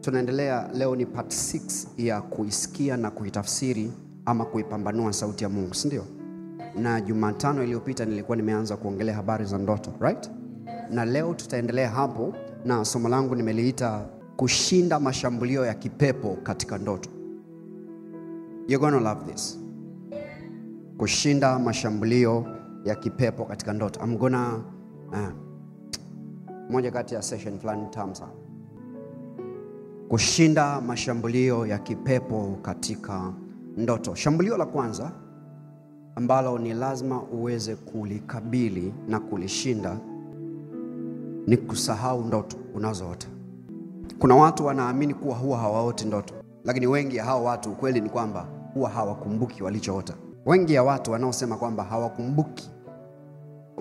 Tunaendelea, leo ni part 6 ya kuisikia na kuitafsiri ama kuipambanua sauti ya Mungu, si ndio? Na Jumatano iliyopita nilikuwa nimeanza kuongelea habari za ndoto, right? Na leo tutaendelea hapo, na somo langu nimeliita kushinda mashambulio ya kipepo katika ndoto. You're gonna love this. Kushinda mashambulio ya kipepo katika ndoto. I'm gonna moja kati ya session fulani tamu sana. Kushinda mashambulio ya kipepo katika ndoto. Shambulio la kwanza ambalo ni lazima uweze kulikabili na kulishinda ni kusahau ndoto unazoota. Kuna watu wanaamini kuwa huwa hawaoti ndoto, lakini wengi ya hao watu ukweli ni kwamba huwa hawakumbuki walichoota. Wengi ya watu wanaosema kwamba hawakumbuki,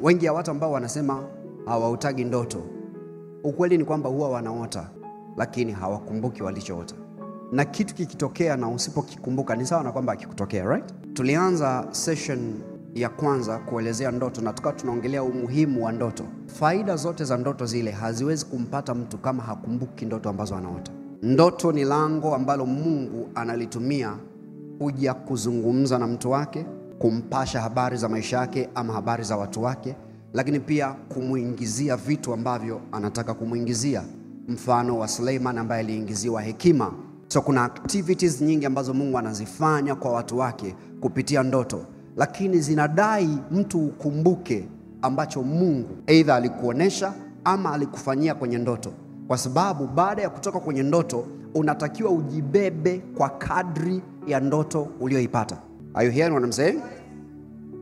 wengi ya watu ambao wanasema hawaotagi ndoto, ukweli ni kwamba huwa wanaota lakini hawakumbuki walichoota. Na kitu kikitokea na usipokikumbuka ni sawa na kwamba hakikutokea, right? Tulianza session ya kwanza kuelezea ndoto na tukawa tunaongelea umuhimu wa ndoto. Faida zote za ndoto zile haziwezi kumpata mtu kama hakumbuki ndoto ambazo anaota. Ndoto ni lango ambalo Mungu analitumia kuja kuzungumza na mtu wake, kumpasha habari za maisha yake ama habari za watu wake, lakini pia kumuingizia vitu ambavyo anataka kumuingizia. Mfano wa Suleiman ambaye aliingiziwa hekima. So kuna activities nyingi ambazo Mungu anazifanya kwa watu wake kupitia ndoto, lakini zinadai mtu ukumbuke ambacho Mungu either alikuonesha ama alikufanyia kwenye ndoto. Kwa sababu baada ya kutoka kwenye ndoto unatakiwa ujibebe kwa kadri ya ndoto ulioipata. Are you hearing what I'm saying?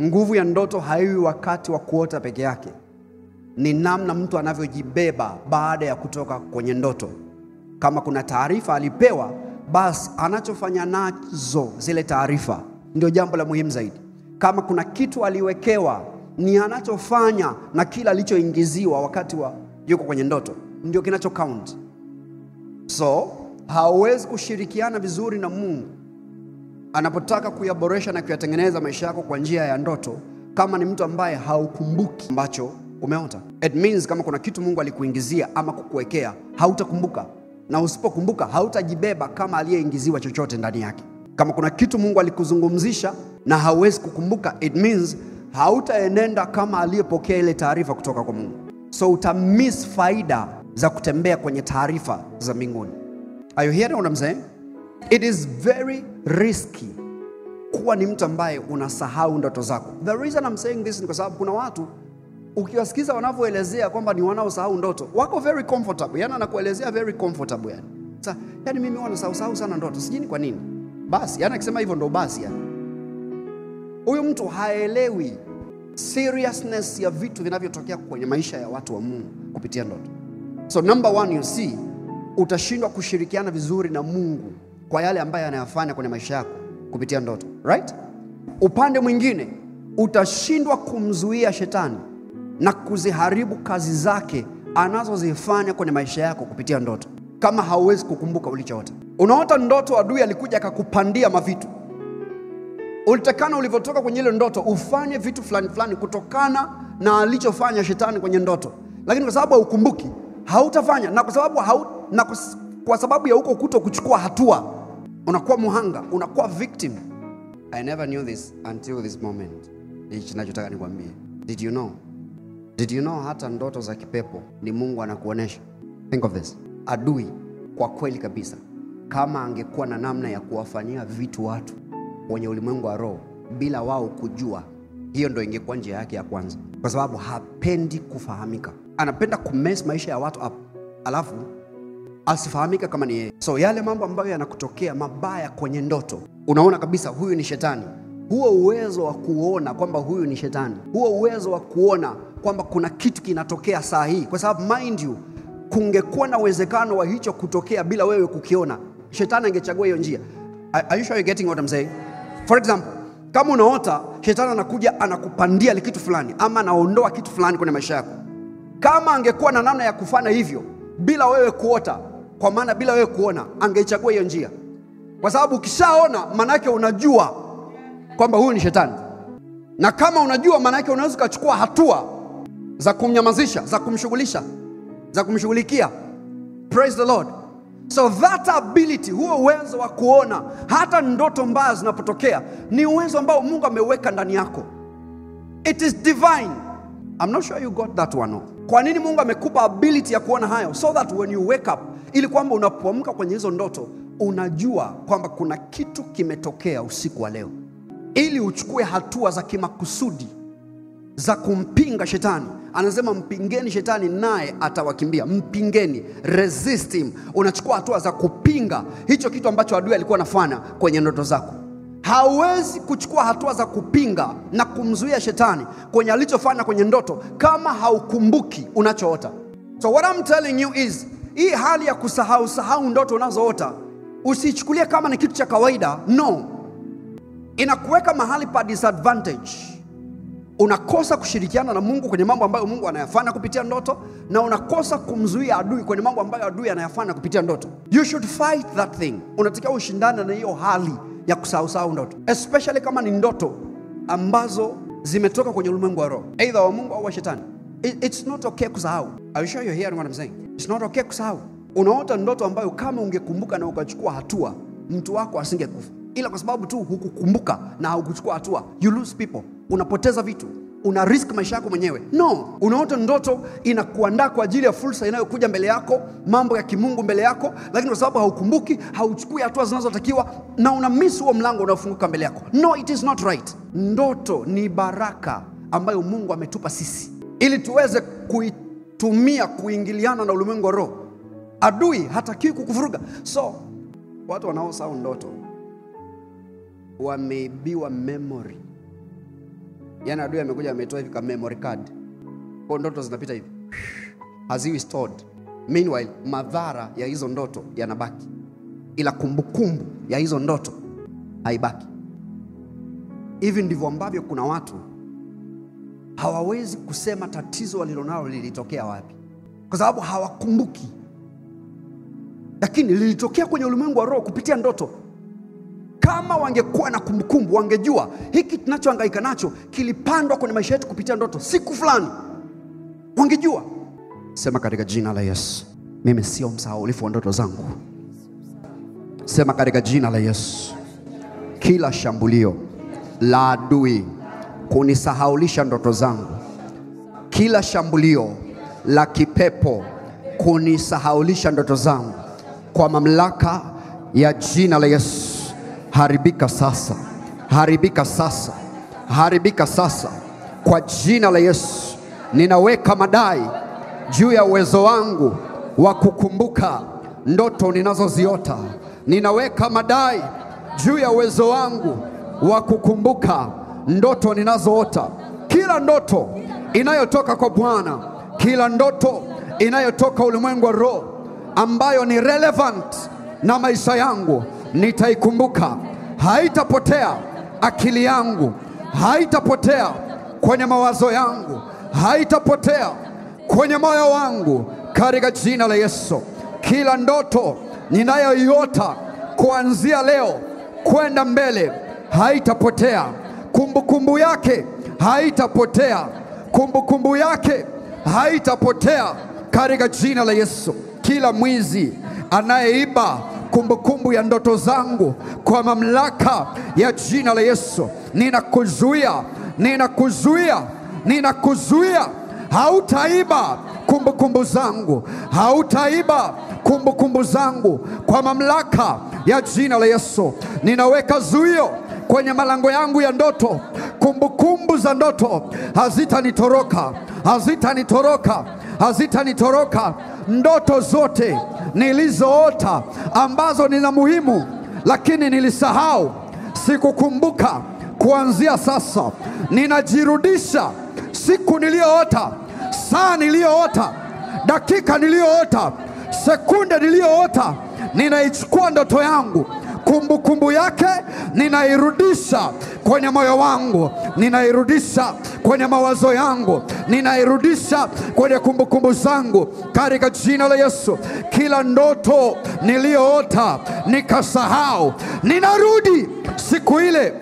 Nguvu ya ndoto haiwi wakati wa kuota peke yake. Ni namna mtu anavyojibeba baada ya kutoka kwenye ndoto. Kama kuna taarifa alipewa, basi anachofanya nazo zile taarifa ndio jambo la muhimu zaidi. Kama kuna kitu aliwekewa, ni anachofanya na kila alichoingiziwa wakati wa yuko kwenye ndoto ndio kinacho count. So hauwezi kushirikiana vizuri na Mungu anapotaka kuyaboresha na kuyatengeneza maisha yako kwa njia ya ndoto kama ni mtu ambaye haukumbuki ambacho umeota. It means kama kuna kitu Mungu alikuingizia ama kukuwekea, hautakumbuka. Na usipokumbuka hautajibeba kama aliyeingiziwa chochote ndani yake. Kama kuna kitu Mungu alikuzungumzisha na hauwezi kukumbuka, it means hautaenenda kama aliyepokea ile taarifa kutoka kwa Mungu. So utamiss faida za kutembea kwenye taarifa za mbinguni. Are you hearing what I'm saying? It is very risky kuwa ni mtu ambaye unasahau ndoto zako. The reason I'm saying this ni kwa sababu kuna watu ukiwasikiza wanavyoelezea kwamba ni wanaosahau ndoto, wako very comfortable. Yaani anakuelezea very comfortable yani. Sasa yani mimi wanasahau sana ndoto. Sijui ni kwa nini. Basi yani akisema hivyo ndo basi yani. Huyu mtu haelewi seriousness ya vitu vinavyotokea kwenye maisha ya watu wa Mungu kupitia ndoto. So number one, you see, utashindwa kushirikiana vizuri na Mungu kwa yale ambayo anayafanya kwenye maisha yako kupitia ndoto, right? Upande mwingine utashindwa kumzuia shetani na kuziharibu kazi zake anazozifanya kwenye maisha yako kupitia ndoto kama hauwezi kukumbuka ulichoota. Unaota ndoto, adui alikuja akakupandia mavitu. Ulitakana ulivyotoka kwenye ile ndoto ufanye vitu fulani fulani kutokana na alichofanya shetani kwenye ndoto. Lakini kwa sababu haukumbuki, hautafanya, na kwa sababu ya huko kuto kuchukua hatua, unakuwa muhanga, unakuwa victim. I never knew this until this moment. Hichi ninachotaka nikwambie. Did you know hata ndoto za kipepo ni Mungu anakuonesha? Think of this. Adui kwa kweli kabisa, kama angekuwa na namna ya kuwafanyia vitu watu wenye ulimwengu wa roho bila wao kujua, hiyo ndio ingekuwa njia yake ya kwanza. Kwa sababu hapendi kufahamika. Anapenda kumess maisha ya watu up, alafu asifahamika kama ni yeye. So yale mambo ambayo yanakutokea mabaya kwenye ndoto, unaona kabisa huyu ni shetani. Huo uwezo wa kuona kwamba huyu ni shetani, huo uwezo wa kuona kwamba kuna kitu kinatokea saa hii, kwa sababu mind you, kungekuwa na uwezekano wa hicho kutokea bila wewe kukiona, shetani angechagua hiyo njia. Are you sure you're getting what I'm saying? For example, kama unaota shetani anakuja anakupandia kitu fulani ama anaondoa kitu fulani kwenye maisha yako, kama angekuwa na namna ya kufanya hivyo bila wewe kuota, kwa maana bila wewe kuona, angechagua hiyo njia. Kwa sababu ukishaona maana yake unajua kwamba huyu ni shetani. Na kama unajua maana yake unaweza kuchukua hatua za kumnyamazisha, za kumshughulisha, za kumshughulikia. Praise the Lord. So that ability, huo uwezo wa kuona hata ndoto mbaya zinapotokea, ni uwezo ambao Mungu ameweka ndani yako. It is divine. I'm not sure you got that one. Kwa nini Mungu amekupa ability ya kuona hayo? So that when you wake up, ili kwamba unapoamka kwenye hizo ndoto, unajua kwamba kuna kitu kimetokea usiku wa leo, ili uchukue hatua za kimakusudi za kumpinga shetani. Anasema mpingeni shetani naye atawakimbia. Mpingeni, resist him. Unachukua hatua za kupinga hicho kitu ambacho adui alikuwa anafanya kwenye ndoto zako. Hauwezi kuchukua hatua za kupinga na kumzuia shetani kwenye alichofanya kwenye ndoto kama haukumbuki unachoota. So what I'm telling you is, hii hali ya kusahau ndoto unazoota, usichukulie kama ni kitu cha kawaida. No. Inakuweka mahali pa disadvantage. Unakosa kushirikiana na Mungu kwenye mambo ambayo Mungu anayafanya kupitia ndoto, na unakosa kumzuia adui kwenye mambo ambayo adui anayafanya kupitia ndoto. You should fight that thing. Unatakiwa ushindane na hiyo hali ya kusahau ndoto, especially kama ni ndoto ambazo zimetoka kwenye ulimwengu wa roho, either wa Mungu au wa shetani. It's not okay kusahau. Are you sure you're hearing what I'm saying? It's not okay kusahau. Unaota ndoto ambayo kama ungekumbuka na ukachukua hatua, mtu wako asingekufa, ila kwa sababu tu hukukumbuka na hukuchukua hatua, you lose people. Unapoteza vitu, una risk maisha yako mwenyewe. No, unaota ndoto inakuandaa kwa ajili ya fursa inayokuja mbele yako, mambo ya kimungu mbele yako, lakini kwa sababu haukumbuki, hauchukui hatua zinazotakiwa, na una miss huo mlango unaofunguka mbele yako. No, it is not right. Ndoto ni baraka ambayo Mungu ametupa sisi ili tuweze kuitumia kuingiliana na ulimwengu wa roho. Adui hatakiwi kukuvuruga. So watu wanaosahau ndoto wameibiwa memory. Yaani adui amekuja ametoa hivi kama memory card, kwa ndoto zinapita hivi, haziwi stored. Meanwhile madhara ya hizo ndoto yanabaki, ila kumbukumbu ya hizo ndoto haibaki. Hivi ndivyo ambavyo kuna watu hawawezi kusema tatizo walilonalo lilitokea wapi, kwa sababu hawakumbuki. Lakini lilitokea kwenye ulimwengu wa roho kupitia ndoto. Kama wangekuwa na kumbukumbu, wangejua hiki tunachohangaika nacho kilipandwa kwenye maisha yetu kupitia ndoto siku fulani, wangejua. Sema katika jina la Yesu, mimi sio msahaulifu wa ndoto zangu. Sema katika jina la Yesu, kila shambulio la adui kunisahaulisha ndoto zangu, kila shambulio la kipepo kunisahaulisha ndoto zangu, kwa mamlaka ya jina la Yesu, haribika sasa, haribika sasa, haribika sasa kwa jina la Yesu. Ninaweka madai juu ya uwezo wangu wa kukumbuka ndoto ninazoziota. Ninaweka madai juu ya uwezo wangu wa kukumbuka ndoto ninazoota. Kila ndoto inayotoka kwa Bwana, kila ndoto inayotoka ulimwengu wa roho ambayo ni relevant na maisha yangu, nitaikumbuka. Haitapotea akili yangu, haitapotea kwenye mawazo yangu, haitapotea kwenye moyo wangu, katika jina la Yesu. Kila ndoto ninayoiota kuanzia leo kwenda mbele haitapotea. Kumbukumbu yake haitapotea, kumbukumbu yake haitapotea katika jina la Yesu. Kila mwizi anayeiba kumbukumbu ya ndoto zangu, kwa mamlaka ya jina la Yesu, ninakuzuia, ninakuzuia, ninakuzuia. Hautaiba kumbukumbu zangu, hautaiba kumbukumbu zangu, kwa mamlaka ya jina la Yesu. Ninaweka zuio kwenye malango yangu ya ndoto. Kumbukumbu za ndoto hazitanitoroka, hazitanitoroka, hazitanitoroka. Ndoto zote nilizoota ambazo ni za muhimu lakini nilisahau, sikukumbuka, kuanzia sasa ninajirudisha. Siku niliyoota, saa niliyoota, dakika niliyoota, sekunde niliyoota, ninaichukua ndoto yangu, kumbukumbu yake ninairudisha kwenye moyo wangu, ninairudisha kwenye mawazo yangu, ninairudisha kwenye kumbukumbu zangu katika jina la Yesu. Kila ndoto niliyoota nikasahau, ninarudi siku ile,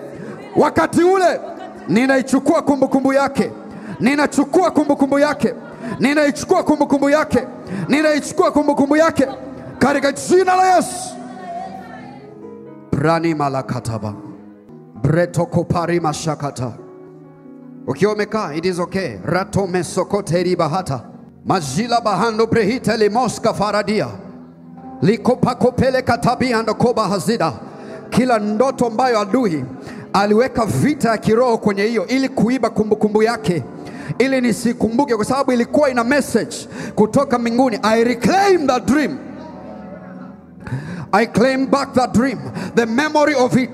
wakati ule, ninaichukua kumbukumbu yake, ninachukua kumbukumbu yake, ninaichukua kumbukumbu yake, ninaichukua kumbukumbu yake katika jina la Yesu. Brani malakataba breto kopari mashakata. Ukiwa umekaa, it is okay. Rato mesokote ribahata majila bahando brehita limoska faradia likopakopele katabia ndokoba hazida. Kila ndoto ambayo adui aliweka vita ya kiroho kwenye hiyo ili kuiba kumbukumbu yake, ili nisikumbuke, kwa sababu ilikuwa ina message kutoka mbinguni. I reclaim that dream. I claim back that dream, the memory of it,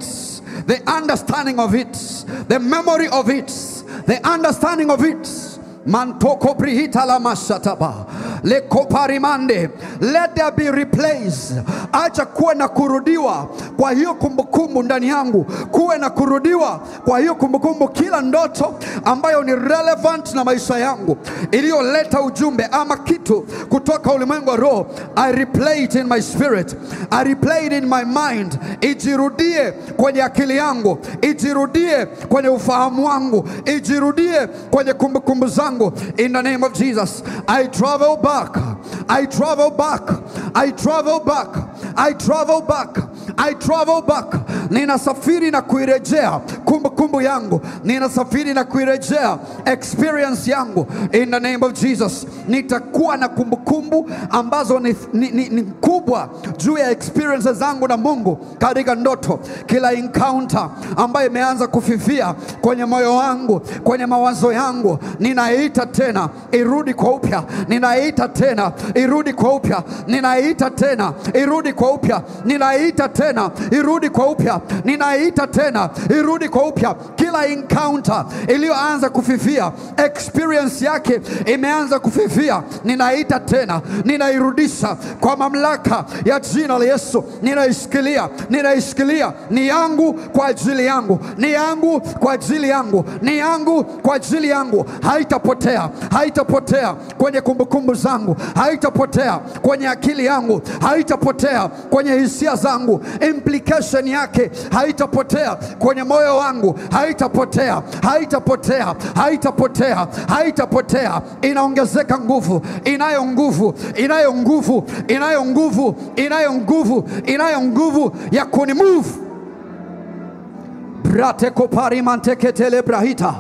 the understanding of it, the memory of it, the understanding of it. Mantoko brihita la mashataba le koparimande. Let there be replace. Acha kuwe na kurudiwa kwa hiyo kumbukumbu ndani yangu, kuwe na kurudiwa kwa hiyo kumbukumbu. Kila ndoto ambayo ni relevant na maisha yangu, iliyoleta ujumbe ama kitu kutoka ulimwengu wa roho, I replay it in my spirit, I replay it in my mind. Ijirudie kwenye akili yangu, ijirudie kwenye ufahamu wangu, ijirudie kwenye kumbukumbu zangu. In the name of Jesus, I travel back, I travel back, I travel back, I travel back, I travel back. Ninasafiri na kuirejea kumbukumbu yangu, ninasafiri na kuirejea experience yangu. In the name of Jesus, nitakuwa na kumbukumbu ambazo ni kubwa juu ya experiences zangu na Mungu katika ndoto. Kila encounter ambayo imeanza kufifia kwenye moyo wangu, kwenye mawazo yangu, ninaita tena irudi kwa upya, ninaita tena irudi kwa upya, ninaita tena irudi kwa upya, ninaita tena irudi kwa upya, ninaita tena irudi kwa upya. Kila encounter iliyoanza kufifia, experience yake imeanza kufifia, ninaita tena, ninairudisha kwa mamlaka ya jina la Yesu. Ninaishikilia, ninaishikilia. Ni yangu kwa ajili yangu, ni yangu kwa ajili yangu, ni yangu kwa ajili yangu. Haitapotea, haitapotea kwenye kumbukumbu zangu, haitapotea kwenye akili yangu, haitapotea kwenye hisia zangu. Implication yake haitapotea kwenye moyo wangu, haitapotea, haitapotea, haitapotea, haitapotea. Inaongezeka nguvu, inayo nguvu, inayo nguvu, inayo nguvu, inayo nguvu, inayo nguvu ya kunimove. Brate kopari manteketele brahita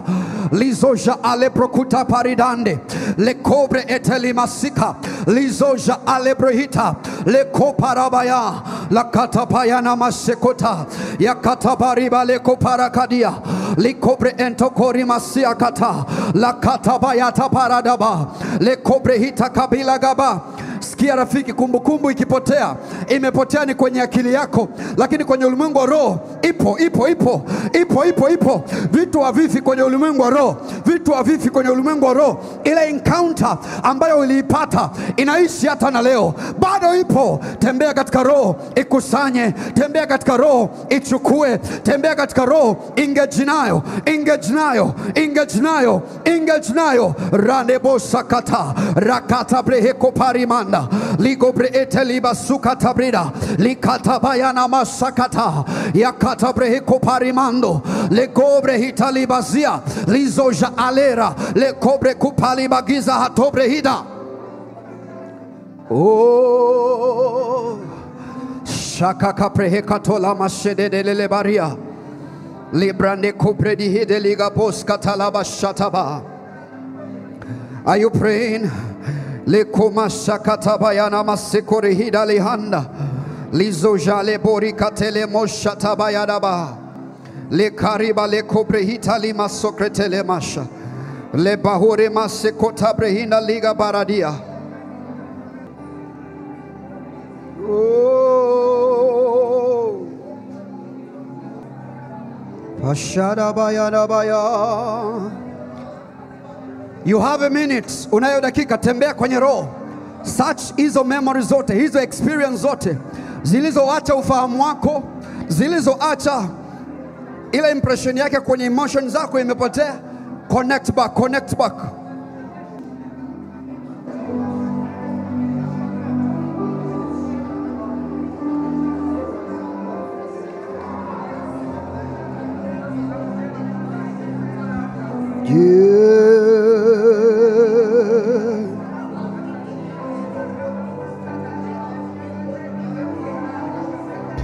lizoja ale prokuta paridande le cobre eteli masika lizoja ale brahita le koparabaya la katapayana masekota ya katabariba le koparakadia le cobre entokori masia kata la katabayata paradaba le cobre hita kabila gaba. Sikia rafiki, kumbukumbu ikipotea, imepotea ni kwenye akili yako, lakini kwenye ulimwengu wa roho ipo. Vitu havifi kwenye ulimwengu wa roho, vitu havifi kwenye ulimwengu wa roho. Ile encounter ambayo uliipata inaishi hata na leo, bado ipo. Tembea katika roho ikusanye, tembea katika roho ichukue, tembea katika roho engage nayo, engage nayo, engage nayo, engage nayo. Randebo sakata rakata breheko parimanda ligobre eteliba sukata brida likatabayana masakata yakata breheko parimando legobre hitalibazia lizoja alera lekobre kupalibagiza hatobre hida. Oh, shakaka prehekatola mashedele baria librande kopredi hide liga poskatalaba shataba. Are you praying? Le koma shakata bayana masikori hida lihanda lizoja le borikatele moshata bayadaba le kariba le kobrehita lima sokretele masha le bahore masikota brehina liga baradia. Oh, pashada bayana baya. You have a minute, unayo dakika. Tembea kwenye roho, search hizo memories zote, hizo experience zote zilizoacha ufahamu wako, zilizoacha ile impression yake kwenye emotion zako imepotea. Connect back, connect back.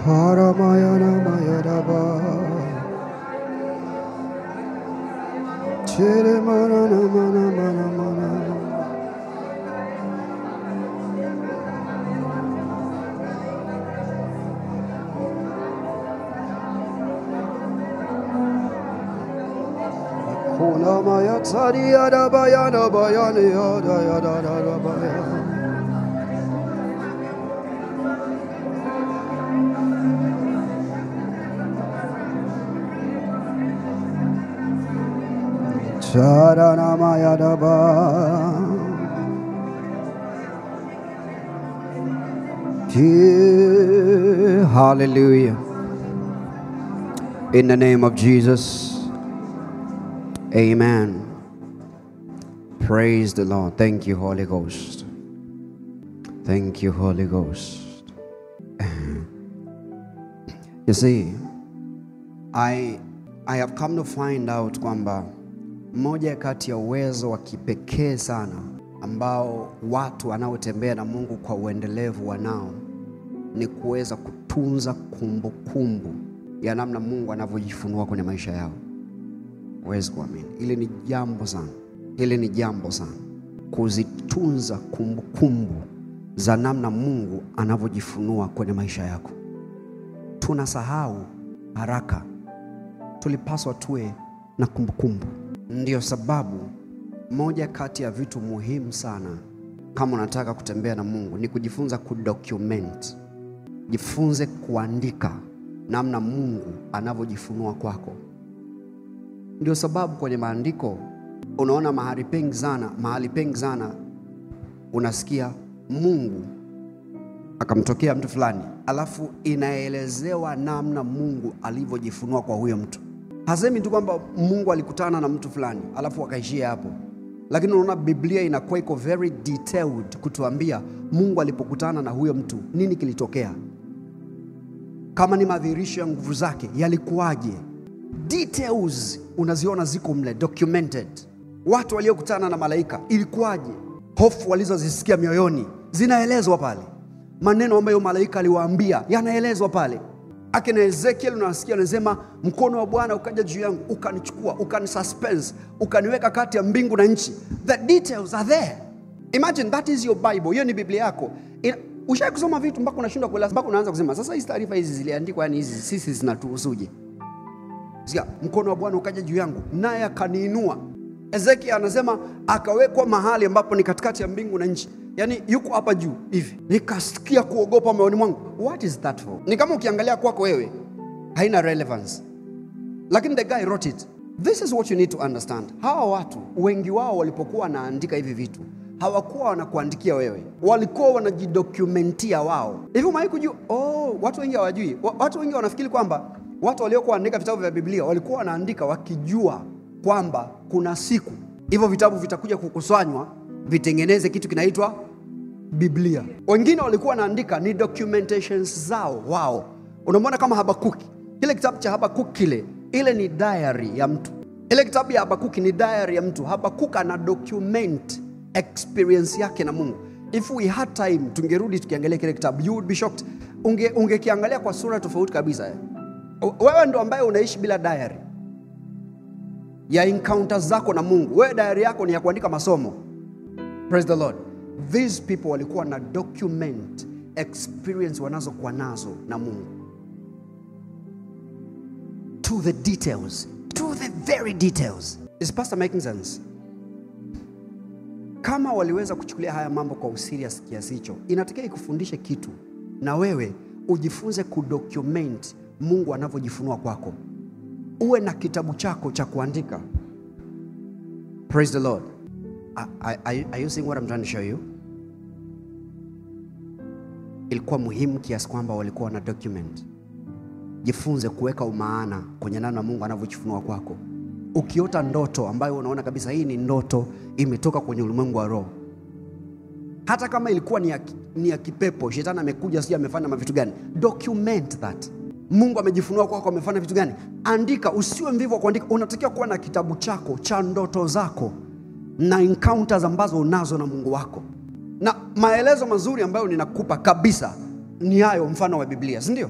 Paramayana Mayadaba Chere Mana Mana Mana Mana Kona Maya Tsari Adabayana Bayana Yada Yada Yada Bayana Hallelujah. In the name of Jesus. Amen. Praise the Lord. Thank you, Holy Ghost. Thank you, Holy Ghost. You see, I have come to find out kwamba moja kati ya uwezo wa kipekee sana ambao watu wanaotembea na Mungu kwa uendelevu wanao ni kuweza kutunza kumbukumbu ya namna Mungu anavyojifunua kwenye maisha yao. Huwezi kuamini. Hili ni jambo sana. Hili ni jambo sana. Kuzitunza kumbukumbu za namna Mungu anavyojifunua kwenye maisha yako. Tunasahau haraka. Tulipaswa tuwe na kumbukumbu. Ndiyo sababu moja kati ya vitu muhimu sana kama unataka kutembea na Mungu ni kujifunza kudocument. Jifunze kuandika namna Mungu anavyojifunua kwako. Ndio sababu kwenye maandiko unaona mahali pengi sana unasikia Mungu akamtokea mtu fulani, alafu inaelezewa namna Mungu alivyojifunua kwa huyo mtu. Hasemi tu kwamba Mungu alikutana na mtu fulani alafu akaishia hapo. Lakini unaona Biblia inakuwa iko very detailed kutuambia Mungu alipokutana na huyo mtu nini kilitokea. Kama ni madhihirisho ya nguvu zake yalikuwaje. Details unaziona ziko mle documented. Watu waliokutana na malaika ilikuwaje. Hofu walizozisikia mioyoni zinaelezwa pale. Maneno ambayo malaika aliwaambia yanaelezwa pale. Akina Ezekiel unasikia anasema mkono wa Bwana ukaja juu yangu ukanichukua ukanisuspense ukaniweka kati ya mbingu na nchi. The details are there. Imagine that is your Bible. Hiyo ni Biblia yako. Ushawahi kusoma vitu mpaka unashindwa kuelewa, mpaka unaanza kusema sasa hizi taarifa hizi ziliandikwa yani hizi sisi zinatuhusuje? Sikia, mkono wa Bwana ukaja juu yangu naye akaniinua. Ezekiel anasema akawekwa mahali ambapo ni katikati ya mbingu na nchi. Yani yuko hapa juu hivi. Nikasikia kuogopa moyoni mwangu. What is that for? Ni kama ukiangalia kwako wewe haina relevance. Lakini the guy wrote it. This is what you need to understand. Hawa watu wengi wao walipokuwa wanaandika hivi vitu hawakuwa wanakuandikia wewe. Walikuwa wanajidocumentia wao. Hivi umewahi kujua? Watu wengi hawajui. Watu wengi wanafikiri kwamba watu waliokuwa wanaandika vitabu vya Biblia walikuwa wanaandika wakijua kwamba kuna siku hivyo vitabu vitakuja kukusanywa vitengeneze kitu kinaitwa Biblia. Wengine walikuwa wanaandika ni documentations zao wao. Unamwona kama Habakuki. Kile kitabu cha Habakuki ile ni diary ya mtu. Ile kitabu ya Habakuki ni diary ya mtu. Habakuki ana document experience yake na Mungu. If we had time tungerudi tukiangalia kile kitabu, you would be shocked. Ungekiangalia kwa sura tofauti kabisa. Wewe ndo ambaye unaishi bila diary ya encounters zako na Mungu. Wewe diary yako ni ya kuandika masomo. Praise the Lord. These people walikuwa na document experience wanazokuwa nazo na Mungu. To the details. To the very details. Is pastor making sense? Kama waliweza kuchukulia haya mambo kwa userious kiasi hicho, inatakiwa ikufundishe kitu na wewe ujifunze kudocument Mungu anavyojifunua kwako. Uwe na kitabu chako cha kuandika. Praise the Lord. Are you seeing what I'm trying to show you? Ilikuwa muhimu kiasi kwamba walikuwa na document. Jifunze kuweka umaana kwenye namna Mungu anavyojifunua kwako. Ukiota ndoto ambayo unaona kabisa hii ni ndoto imetoka kwenye ulimwengu wa roho, hata kama ilikuwa ni ya kipepo, shetani amekuja sija amefanya mavitu gani, document that. Mungu amejifunua kwako amefanya vitu gani? Andika. Usiwe mvivu wa kuandika. Unatakiwa kuwa na kitabu chako cha ndoto zako na encounters ambazo unazo na Mungu wako. Na maelezo mazuri ambayo ninakupa kabisa ni hayo mfano wa Biblia, si ndio?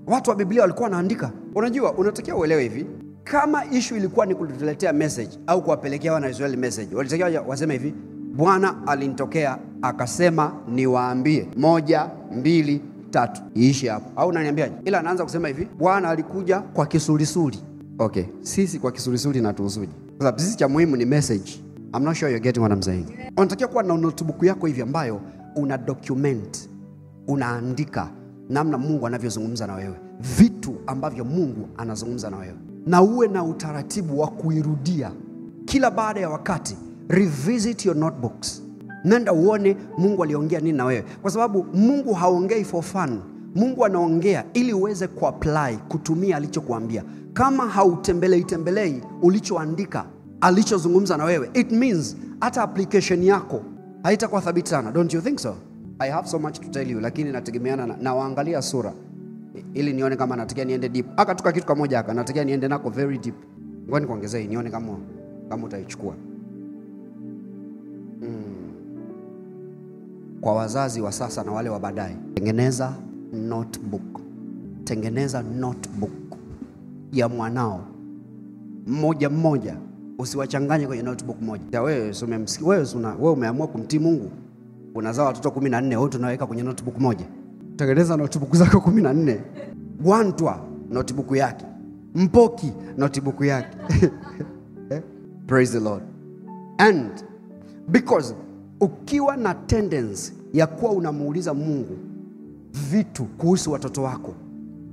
Watu wa Biblia walikuwa wanaandika. Unajua, unatakiwa uelewe hivi, kama issue ilikuwa ni kutuletea message au kuwapelekea wana Israeli message, walitakiwa waseme hivi, Bwana alinitokea akasema niwaambie 1, 2, 3. Iishi hapo. Au unaniambiaje? Ila anaanza kusema hivi, Bwana alikuja kwa kisulisuli. Okay, sisi kwa kisulisuli na tuuzuje? Kwa sababu sisi cha muhimu ni message. I'm not sure you're getting what I'm saying. Unatakiwa kuwa na notebook yako hivi ambayo una document, unaandika namna Mungu anavyozungumza na wewe, vitu ambavyo Mungu anazungumza na wewe, na uwe na utaratibu wa kuirudia kila baada ya wakati. Revisit your notebooks. Nenda uone Mungu aliongea nini na wewe, kwa sababu Mungu haongei for fun. Mungu anaongea ili uweze kuapply, kutumia alichokuambia. Kama hautembelei ulichoandika, alichozungumza na wewe, it means hata application yako haitakuwa thabiti sana. Don't you think so? I have so much to tell you, lakini nategemeana na waangalia sura ili nione kama natakia niende deep. Akatuka kitu kimoja haka natakia niende nako very deep. Ngoja nikuongezee nione kama utaichukua. Kwa wazazi wa sasa na wale wa baadaye, tengeneza notebook. Tengeneza notebook ya mwanao mmoja. Usiwachanganye kwenye notebook moja. Wewe umeamua kumtii Mungu, unazaa watoto 14, wote unaweka kwenye notebook moja. Tengeneza notebook zako 14. Gwantwa notebook yake, Mpoki notebook yake. Praise the Lord. And because ukiwa na tendency ya kuwa unamuuliza Mungu vitu kuhusu watoto wako,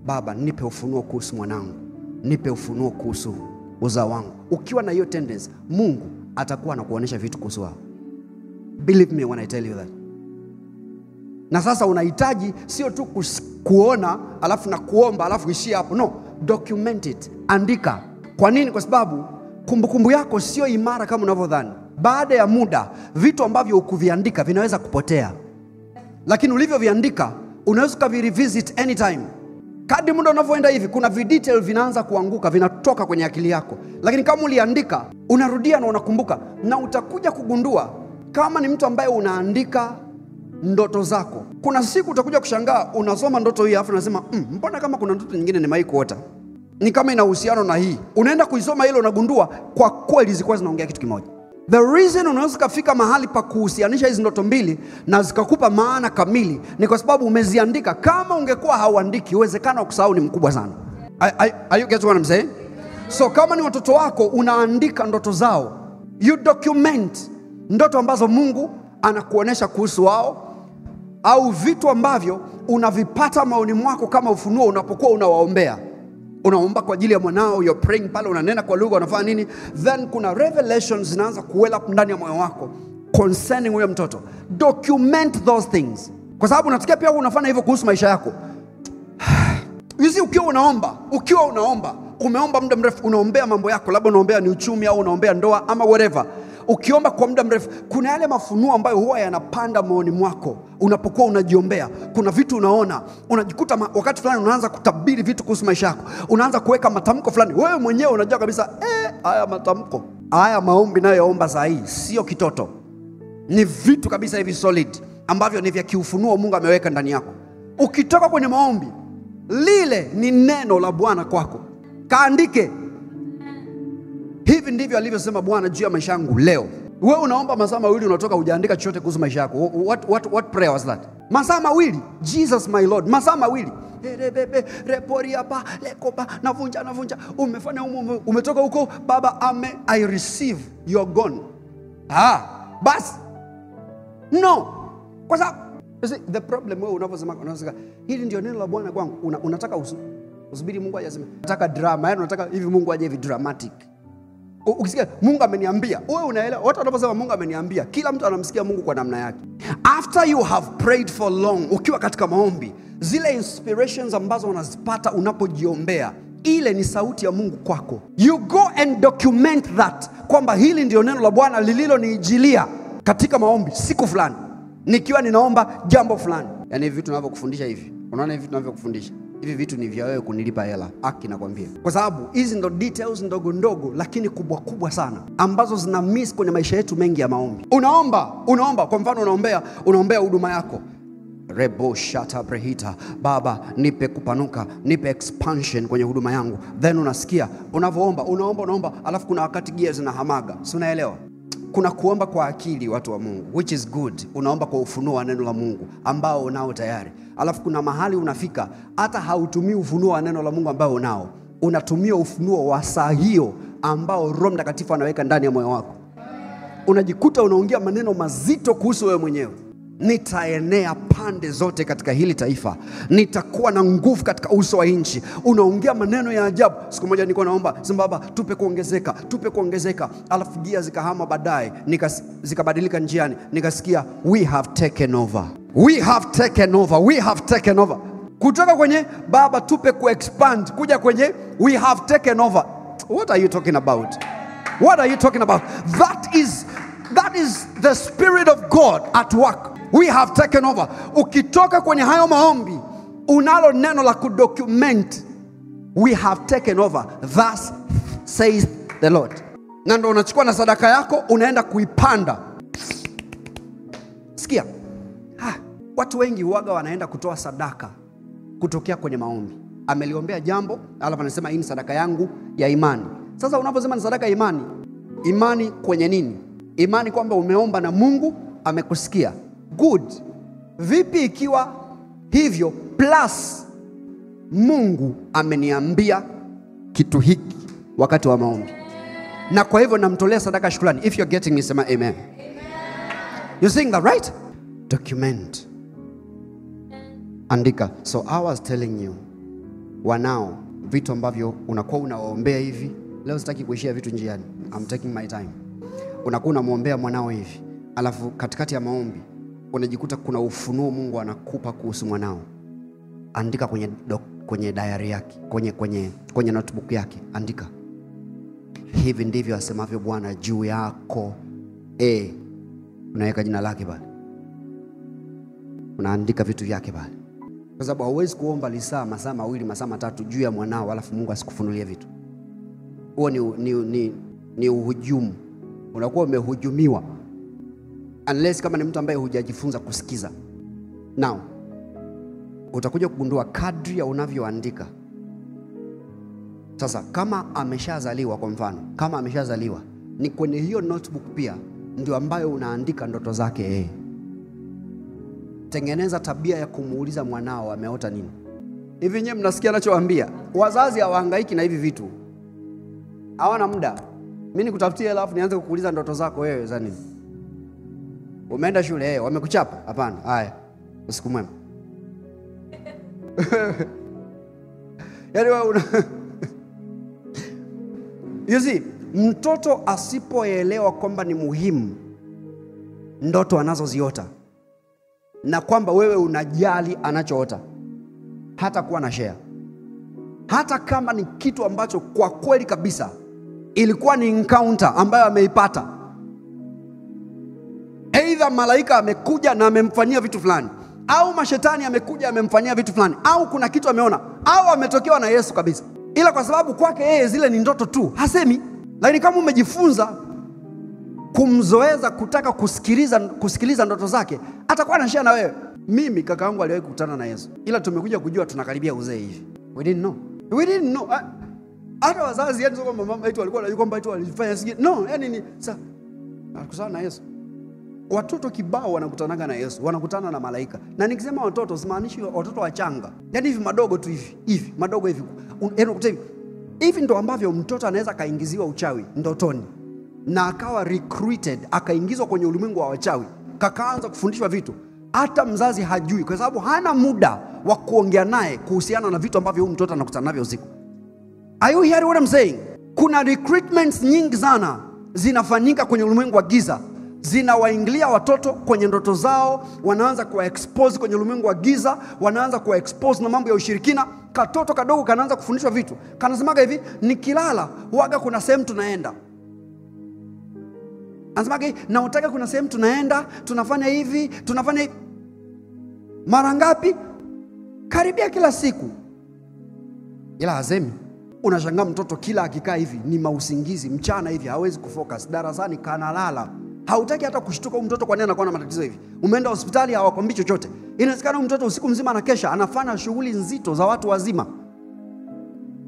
Baba nipe ufunuo kuhusu mwanangu, nipe ufunuo kuhusu uzao wangu. Ukiwa na hiyo tendency, Mungu atakuwa anakuonesha vitu kuhusu wao. Believe me when I tell you that. Na sasa unahitaji sio tu kuona alafu na kuomba alafu ishia hapo. No, document it. Andika. Kwa nini? Kwa sababu kumbukumbu yako sio imara kama unavyodhani. Baada ya muda, vitu ambavyo ukuviandika vinaweza kupotea. Lakini ulivyoviandika, unaweza kuvirevisit anytime. Kadri muda unavyoenda hivi, kuna videtail vinaanza kuanguka, vinatoka kwenye akili yako. Lakini kama uliandika, unarudia na unakumbuka. Na utakuja kugundua, kama ni mtu ambaye unaandika ndoto zako, kuna siku utakuja kushangaa, unasoma ndoto hii alafu unasema, mbona kama kuna ndoto nyingine nimewahi kuota, ni kama ina uhusiano na hii. Unaenda kuisoma ile, unagundua kwa kweli zilikuwa zinaongea kitu kimoja. The reason unaweza kufika mahali pa kuhusianisha hizi ndoto mbili na zikakupa maana kamili ni kwa sababu umeziandika. Kama ungekuwa hauandiki, uwezekano wa kusahau ni mkubwa sana. Are you getting what I'm saying? So kama ni watoto wako, unaandika ndoto zao. You document ndoto ambazo Mungu anakuonesha kuhusu wao, au vitu ambavyo unavipata maoni mwako kama ufunuo unapokuwa unawaombea. Unaomba kwa ajili ya mwanao, you're praying pale, unanena kwa lugha, unafanya nini, then kuna revelations zinaanza kuwela ndani ya moyo wako concerning huyo mtoto. Document those things, kwa sababu unasikia pia unafanya hivyo kuhusu maisha yako. Hizi ukiwa unaomba, umeomba muda mrefu, unaombea mambo yako, labda unaombea ni uchumi au unaombea ndoa ama whatever. Ukiomba kwa muda mrefu, kuna yale mafunuo ambayo huwa yanapanda moyoni mwako unapokuwa unajiombea. Kuna vitu unaona, unajikuta wakati fulani unaanza kutabiri vitu kuhusu maisha yako. Unaanza kuweka matamko fulani. Wewe mwenyewe unajua kabisa, haya matamko, haya maombi nayoomba saa hii sio kitoto. Ni vitu kabisa hivi solid ambavyo ni vya kiufunuo Mungu ameweka ndani yako. Ukitoka kwenye maombi, lile ni neno la Bwana kwako. Kaandike. Hivi ndivyo alivyosema Bwana juu ya maisha yangu leo. Wewe unaomba masaa mawili, unatoka hujaandika chochote kuhusu maisha yako. What prayer was that? Masaa mawili. Jesus my Lord. Masaa mawili. Repori hapa, lekopa, navunja. Umefanya umetoka huko, Baba I receive, you're gone. Bas. No. Kwa sababu the problem wewe unavyosema hili ndio neno la Bwana kwangu, unataka usubiri Mungu aje aseme. Unataka drama, yaani unataka hivi Mungu aje hivi dramatic. Ukisikia Mungu ameniambia, wewe unaelewa. Watu wanaposema Mungu ameniambia, kila mtu anamsikia Mungu kwa namna yake. After you have prayed for long, ukiwa katika maombi, zile inspirations ambazo unazipata unapojiombea, ile ni sauti ya Mungu kwako. You go and document that, kwamba hili ndio neno la Bwana lililonijilia katika maombi siku fulani, nikiwa ninaomba jambo fulani. Yaani hivi vitu ninavyokufundisha hivi, unaona hivi vitu ninavyokufundisha, hivi vitu ni vya wewe kunilipa hela. Nakwambia. Kwa sababu hizi ndo details ndogo lakini kubwa sana ambazo zina miss kwenye maisha yetu mengi ya maombi. Unaomba, kwa mfano unaombea huduma yako. Rebo shata brehita. Baba, nipe kupanuka, nipe expansion kwenye huduma yangu. Then unasikia unavyoomba, unaomba, alafu kuna wakati gia zinahamaga. Si unaelewa? Kuna kuomba kwa akili, watu wa Mungu, which is good. Unaomba kwa ufunuo wa neno la Mungu ambao unao tayari. Alafu kuna mahali unafika hata hautumii ufunuo wa neno la Mungu ambao unao. Unatumia ufunuo wa saa hiyo ambao Roho Mtakatifu anaweka ndani ya moyo wako. Unajikuta unaongea maneno mazito kuhusu wewe mwenyewe. Nitaenea pande zote katika hili taifa. Nitakuwa na nguvu katika uso wa nchi. Unaongea maneno ya ajabu. Siku moja nilikuwa naomba, Baba, tupe kuongezeka. Alafu gia zikahama baadaye, zikabadilika njiani. Nikasikia we have taken over. Kutoka kwenye Baba tupe kuexpand kuja kwenye we have taken over. What are you talking about? That is the Spirit of God at work. We have taken over. Ukitoka kwenye hayo maombi, unalo neno la kudocument. We have taken over. Thus says the Lord. Na ndo unachukua na sadaka yako, unaenda kuipanda. Sikia. Watu wengi huaga wanaenda kutoa sadaka kutokea kwenye maombi. Ameliombea jambo, alafu anasema hii ni sadaka yangu ya imani. Sasa unaposema ni sadaka ya imani, imani kwenye nini? Imani kwamba umeomba na Mungu amekusikia. Good. Vipi ikiwa hivyo plus Mungu ameniambia kitu hiki wakati wa maombi, na kwa hivyo namtolea sadaka shukrani? If you're getting me, sema amen. You saying that right? Document. Andika. So I was telling you, wanao vitu ambavyo unakuwa unawaombea hivi. Leo sitaki kuishia vitu njiani. I'm taking my time. Unakuwa unamwombea mwanao hivi, alafu katikati ya maombi unajikuta kuna ufunuo Mungu anakupa kuhusu mwanao. Andika kwenye diary yake, kwenye notebook yake. Andika. Hivi ndivyo asemavyo Bwana juu yako. Unaweka jina lake pale. Unaandika vitu vyake pale. Kwa sababu hauwezi kuomba masaa mawili, masaa matatu juu ya mwanao alafu Mungu asikufunulie vitu. Huo ni uhujumu. Unakuwa umehujumiwa. Unless kama ni mtu ambaye hujajifunza kusikiza. Now, utakuja kugundua kadri ya unavyoandika. Sasa kama ameshazaliwa, kwa mfano, kama ameshazaliwa, ni kwenye hiyo notebook pia ndio ambayo unaandika ndoto zake. Tengeneza tabia ya kumuuliza mwanao ameota nini. Hivi nyewe mnasikia anachowaambia? Wazazi hawahangaiki na hivi vitu. Hawana muda. Mimi nikutafutie alafu nianze kukuuliza ndoto zako wewe za nini? Umeenda shule, wamekuchapa? Hapana. Haya. Usiku mwema. Yaani wewe You see, mtoto asipoelewa kwamba ni muhimu ndoto anazoziota na kwamba wewe unajali anachoota, hata kuwa na share. Hata kama ni kitu ambacho kwa kweli kabisa ilikuwa ni encounter ambayo ameipata. Either malaika amekuja na amemfanyia vitu fulani, au mashetani amekuja amemfanyia vitu fulani, au kuna kitu ameona, au ametokewa na Yesu kabisa. Ila kwa sababu kwake yeye zile ni ndoto tu, hasemi. Lakini kama umejifunza kumzoeza kutaka kusikiliza ndoto zake, atakuwa anashare na wewe. Mimi kaka yangu aliwahi kukutana na Yesu, ila tumekuja kujua tunakaribia uzee hivi. We didn't know. Hata wazazi yani sio mama yetu walikuwa wanajua kwamba yetu alifanya sije. No, yani ni sasa alikutana na Yesu. Watoto kibao wanakutanaga na Yesu, wanakutana na malaika. Na nikisema watoto simaanishi watoto wachanga. Yaani hivi madogo tu hivi, madogo hivi. Hivi ndo ambavyo mtoto anaweza kaingiziwa uchawi ndotoni na akawa recruited, akaingizwa kwenye ulimwengu wa wachawi, kakaanza kufundishwa vitu hata mzazi hajui, kwa sababu hana muda wa kuongea naye kuhusiana na vitu ambavyo huyu mtoto anakutana navyo usiku. Are you hearing what I'm saying? Kuna recruitments nyingi sana zinafanyika kwenye ulimwengu wa giza. Zinawaingilia watoto kwenye ndoto zao, wanaanza kuwa expose kwenye ulimwengu wa giza, wanaanza kuwa expose na mambo ya ushirikina. Katoto kadogo kanaanza kufundishwa vitu. Kanasemaga hivi, nikilala huaga kuna sehemu tunaenda. Anasemaga hivi, na utaka kuna sehemu tunaenda, tunafanya hivi, tunafanya hivi. Mara ngapi? Karibia kila siku. Ila hazemi. Unashangaa mtoto kila akikaa hivi ni mausingizi, mchana hivi hawezi kufocus, darasani kanalala. Hautaki hata kushtuka mtoto kwa nini anakuwa na matatizo hivi. Umeenda hospitali hawakwambii chochote. Inawezekana mtoto usiku mzima anakesha, anafanya shughuli nzito za watu wazima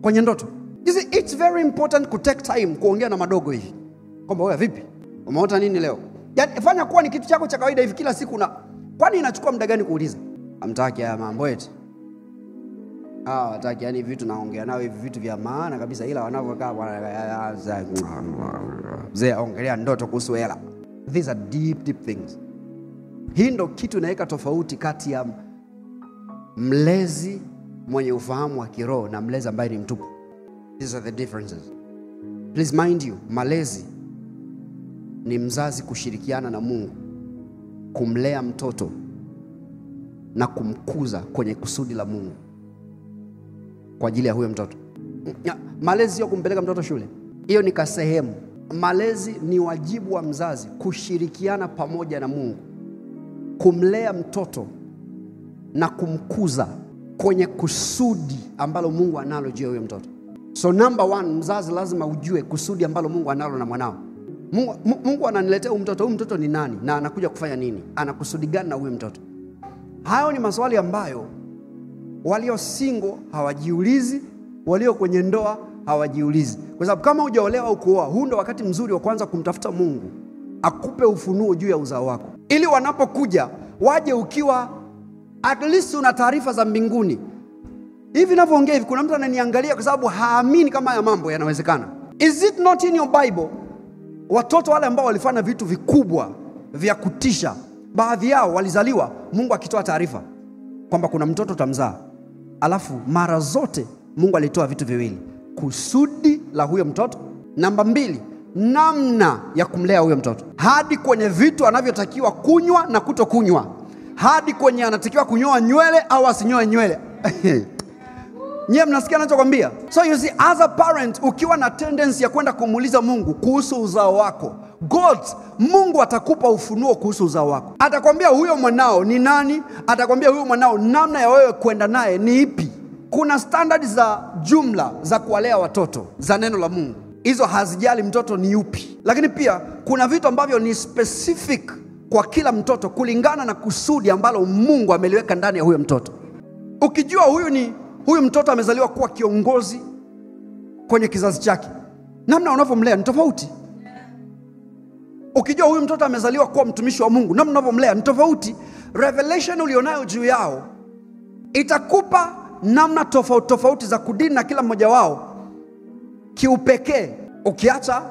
kwenye ndoto. You see, it's very important to take time kuongea na madogo hivi. Kwamba wewe vipi? Umeota nini leo? Yaani fanya kuwa ni kitu chako cha kawaida hivi kila siku. Na kwani inachukua muda gani kuuliza? Amtaki haya mambo eti. Hataki, yani vitu naongea nao hivi vitu vya maana kabisa, ila wanavyokaa mzee ongelea ndoto kuhusu hela. These are deep things. Hii ndo kitu inaweka tofauti kati ya mlezi mwenye ufahamu wa kiroho na mlezi ambaye ni mtupu. These are the differences. Please mind you, malezi ni mzazi kushirikiana na Mungu kumlea mtoto na kumkuza kwenye kusudi la Mungu kwa ajili ya huyo mtoto. Malezi sio kumpeleka mtoto shule. Hiyo ni kasehemu. Malezi ni wajibu wa mzazi kushirikiana pamoja na Mungu kumlea mtoto na kumkuza kwenye kusudi ambalo Mungu analo juu ya huyo mtoto. So number one, mzazi lazima ujue kusudi ambalo Mungu analo na mwanao. Mungu ananiletea huyu mtoto. Huyu mtoto ni nani na anakuja kufanya nini? Ana kusudi gani na huyo mtoto? Hayo ni maswali ambayo walio single hawajiulizi, walio kwenye ndoa hawajiulizi. Kwa sababu kama hujaolewa au kuoa, huu ndo wakati mzuri wa kwanza kumtafuta Mungu akupe ufunuo juu ya uzao wako, ili wanapokuja waje ukiwa at least una taarifa za mbinguni. Hivi ninavyoongea hivi kuna mtu ananiangalia kwa sababu haamini kama haya mambo yanawezekana. Is it not in your Bible? Watoto wale ambao walifanya vitu vikubwa vya kutisha, baadhi yao walizaliwa Mungu akitoa taarifa kwamba kuna mtoto utamzaa. Alafu mara zote Mungu alitoa vitu viwili: kusudi la huyo mtoto, namba 2, namna ya kumlea huyo mtoto, hadi kwenye vitu anavyotakiwa kunywa na kutokunywa, hadi kwenye anatakiwa kunyoa nywele au asinyoe nywele. Nyie mnasikia ninachokwambia? So you see, as a parent, ukiwa na tendency ya kwenda kumuuliza Mungu kuhusu uzao wako, Mungu atakupa ufunuo kuhusu uzao wako. Atakwambia huyo mwanao ni nani, atakwambia huyo mwanao namna ya wewe kwenda naye ni ipi. Kuna standards za jumla za kuwalea watoto za neno la Mungu. Hizo hazijali mtoto ni upi. Lakini pia kuna vitu ambavyo ni specific kwa kila mtoto kulingana na kusudi ambalo Mungu ameliweka ndani ya huyo mtoto. Ukijua huyu mtoto amezaliwa kuwa kiongozi kwenye kizazi chake, namna unavyomlea ni tofauti. Ukijua huyu mtoto amezaliwa kuwa mtumishi wa Mungu, namna unavyomlea ni tofauti. Revelation ulionayo juu yao itakupa namna tofauti za kudini na kila mmoja wao kiupekee, ukiacha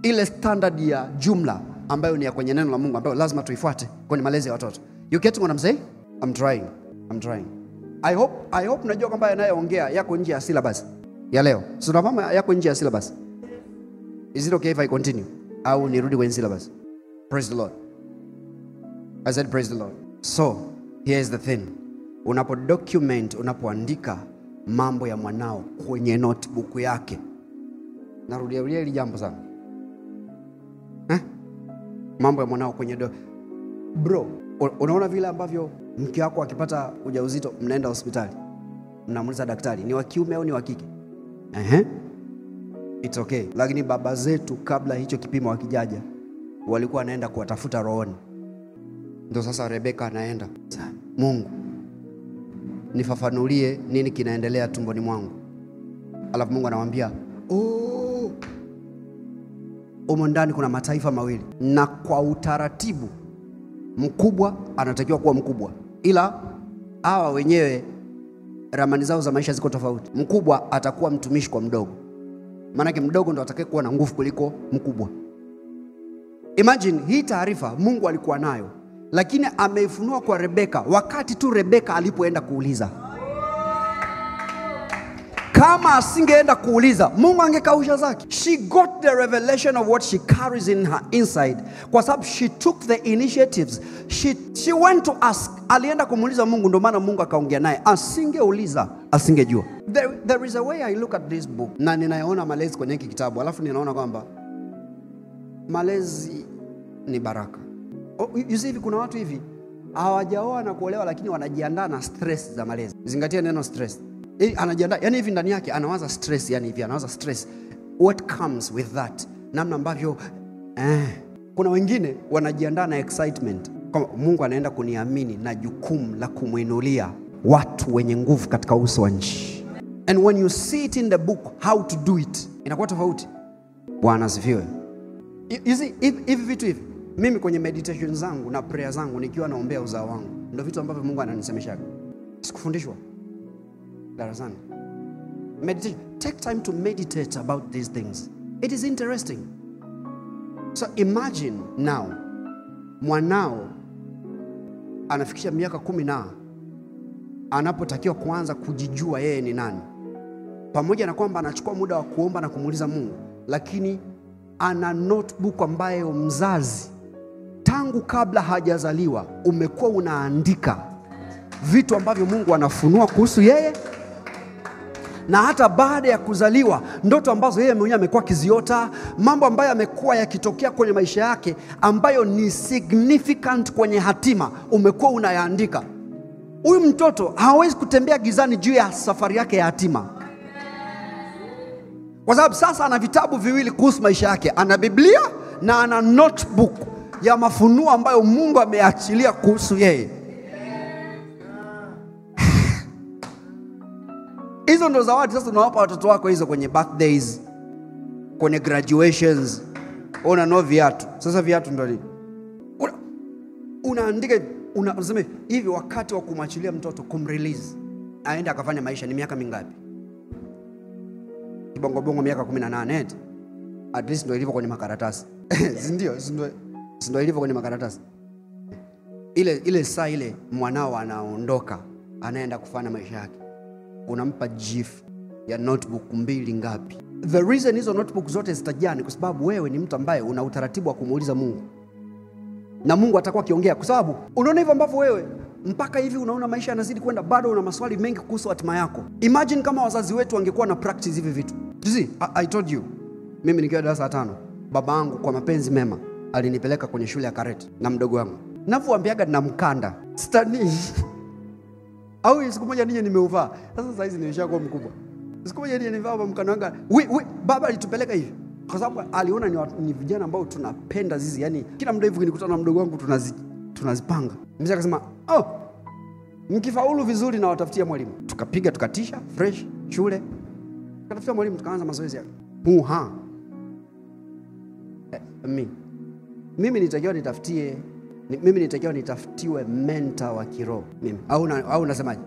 ile standard ya jumla ambayo ni ya kwenye neno la Mungu ambayo lazima tuifuate kwenye malezi ya watoto. You get what I'm saying? I'm trying. I hope najua kwamba yanayoongea yako nje ya syllabus ya leo. So nafahamu yako nje ya syllabus. Is it okay if I continue? Au nirudi kwenye syllabus? Praise the Lord. I said praise the Lord. So, here's the thing. Unapoandika mambo ya mwanao kwenye notebook yake. Narudia hili jambo sana. Mambo ya mwanao kwenye bro, unaona vile ambavyo mke wako akipata ujauzito mnaenda hospitali, mnamuuliza daktari ni wa kiume au ni wa kike? It's okay. Lakini baba zetu kabla hicho kipimo wakijaja walikuwa wanaenda kuwatafuta rohoni. Ndio sasa Rebeka anaenda, Mungu nifafanulie nini kinaendelea tumboni mwangu. Alafu Mungu anamwambia, umo ndani kuna mataifa mawili, na kwa utaratibu mkubwa anatakiwa kuwa mkubwa, ila hawa wenyewe ramani zao za maisha ziko tofauti. Mkubwa atakuwa mtumishi kwa mdogo, maana mdogo ndo atakaye kuwa na nguvu kuliko mkubwa. Imagine hii taarifa Mungu alikuwa nayo, lakini ameifunua kwa Rebeka wakati tu Rebeka alipoenda kuuliza. Kama asingeenda kuuliza, Mungu angekausha zake. She got the revelation of what she carries in her inside, kwa sababu she took the initiatives. She went to ask. Alienda kumuuliza Mungu, ndio maana Mungu akaongea naye. Asingeuliza, asingejua. There is a way I look at this book, na ninaona malezi kwenye hiki kitabu, alafu ninaona kwamba malezi ni baraka. You see, hivi kuna watu hivi hawajaoa na kuolewa, lakini wanajiandaa na stress za malezi. Zingatia neno stress. Anajiandaa, yani hivi ndani yake anawaza stress, yani hivi anawaza stress. What comes with that? Namna ambavyo kuna wengine wanajiandaa na excitement. Kama Mungu anaenda kuniamini na jukumu la kumuinulia watu wenye nguvu katika uso wa nchi. And when you see it in the book how to do it, inakuwa tofauti. Bwana asifiwe. You see, hivi vitu hivi mimi kwenye meditation zangu na prayer zangu nikiwa naombea uzao wangu, ndio vitu ambavyo Mungu ananisemesha. Sikufundishwa darasani. Meditation. Take time to meditate about these things. It is interesting. So imagine now, mwanao anafikisha miaka 10 na anapotakiwa kuanza kujijua yeye ni nani. Pamoja na kwamba anachukua muda wa kuomba na kumuuliza Mungu, lakini ana notebook ambayo mzazi tangu kabla hajazaliwa umekuwa unaandika vitu ambavyo Mungu anafunua kuhusu yeye, na hata baada ya kuzaliwa ndoto ambazo yeye mwenyewe amekuwa kiziota, mambo ambayo yamekuwa yakitokea kwenye maisha yake ambayo ni significant kwenye hatima, umekuwa unayaandika. Huyu mtoto hawezi kutembea gizani juu ya safari yake ya hatima, kwa sababu sasa ana vitabu viwili kuhusu maisha yake. Ana Biblia na ana notebook ya mafunuo ambayo Mungu ameachilia kuhusu yeye. Hizo ndo zawadi sasa unawapa watoto wako hizo kwenye birthdays, kwenye graduations. Unanunua viatu. Sasa viatu ndo nini? Unaandika, unasema hivi wakati wa kumwachilia mtoto, kumrelease aende akafanya maisha ni miaka mingapi? Kibongo bongo miaka 18. At least ndio ilivyo kwenye makaratasi. Ndio ilivyo kwenye makaratasi. Ile saa ile mwanao anaondoka, anaenda kufanya maisha yake, unampa GIF ya notebook 2 ngapi? The reason hizo notebook zote zitajani kwa sababu wewe ni mtu ambaye una utaratibu wa kumuuliza Mungu, na Mungu atakuwa akiongea. Kwa sababu unaona hivyo ambavyo wewe mpaka hivi unaona maisha yanazidi kwenda, bado una maswali mengi kuhusu hatima yako. Imagine kama wazazi wetu wangekuwa na practice hivi vitu. You see, I told you, mimi nikiwa darasa 5, baba yangu kwa mapenzi mema alinipeleka kwenye shule ya Kareti na mdogo wangu. Napoambiaga na mkanda stani au siku moja nije nimeuvaa. Sasa hizi nimeshakuwa mkubwa. Siku moja nije nivaa mkanda wangu. Baba alitupeleka hivi kwa sababu aliona ni vijana ambao tunapenda zizi. Yani kila muda hivi nikutana na mdogo wangu tunazipanga. Mzee akasema, mkifaulu vizuri na watafutia mwalimu. Tukapiga tukatisha fresh shule. Tukatafutia mwalimu, tukaanza mazoezi yake. Mimi nitakiwa nitafutiwe mentor wa kiroho mimi. Au unasemaje?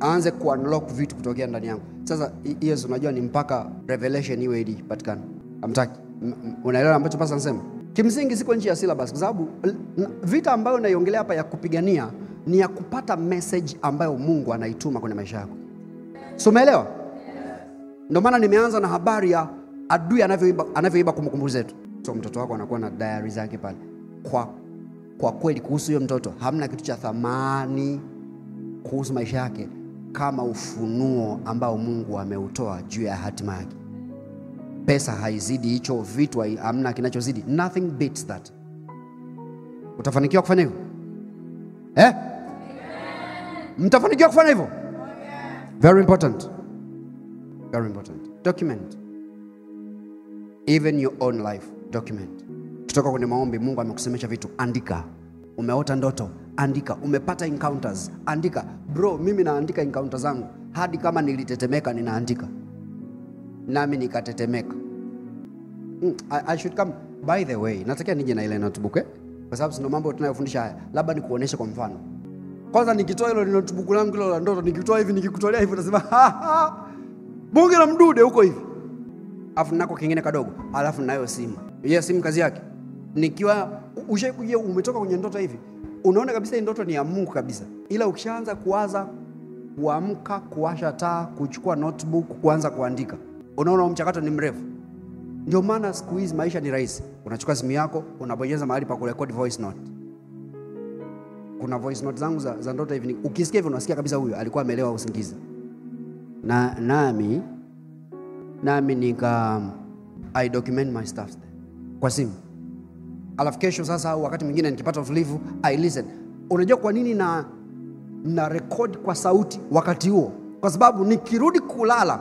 Aanze ku-unlock vitu kutokea ndani yangu. Sasa hiyo unajua ni mpaka revelation iwe ilipatikana. Amtaki. Unaelewa ambacho pasa nasema? Kimsingi siko nje ya syllabus kwa sababu vita ambayo naiongelea hapa ya kupigania ni ya kupata message ambayo Mungu anaituma kwenye maisha yako. So umeelewa? Ndio maana nimeanza na habari ya adui anavyoiba kumbukumbu zetu. So mtoto wako anakuwa na diary zake pale. Kwa kweli kuhusu huyo mtoto hamna kitu cha thamani kuhusu maisha yake kama ufunuo ambao Mungu ameutoa juu ya hatima yake. Pesa haizidi hicho, vitu hamna kinachozidi. Nothing beats that. Utafanikiwa kufanya hivyo? Mtafanikiwa kufanya hivyo? Very important. Very important. Document. Even your own life, document. Kutoka kwenye maombi, Mungu amekusemesha vitu, andika. Umeota ndoto, andika. Umepata encounters, andika. Bro, mimi naandika encounters zangu. Hadi kama nilitetemeka ninaandika. Nami nikatetemeka. I should come. By the way, natakia nije na ile notebook kwa sababu ndio mambo tunayofundisha haya. Labda nikuoneshe kwa mfano. Kwanza nikitoa ile notebook langu ile la ndoto, nikitoa hivi nikikutolea hivi unasema bonge la mdude huko hivi. Alafu nako kingine kadogo. Alafu nayo simu. Hiyo simu kazi yake. Nikiwa ushaikuja umetoka kwenye ndoto hivi, unaona kabisa hii ndoto ni ya Mungu kabisa. Ila ukishaanza kuwaza, kuamka, kuwasha taa, kuchukua notebook, kuanza kuandika, unaona mchakato ni mrefu. Ndio maana siku hizi maisha ni rahisi. Unachukua simu yako, unabonyeza mahali pa kurekodi voice note. Kuna voice note zangu za ndoto hivi, ukisikia hivi unasikia kabisa huyu alikuwa ameelewa usingizi. Nami nika I document my stuff kwa simu. Alafu kesho sasa wakati mwingine nikipata utulivu, I listen. Unajua kwa nini na record kwa sauti wakati huo? Kwa sababu nikirudi kulala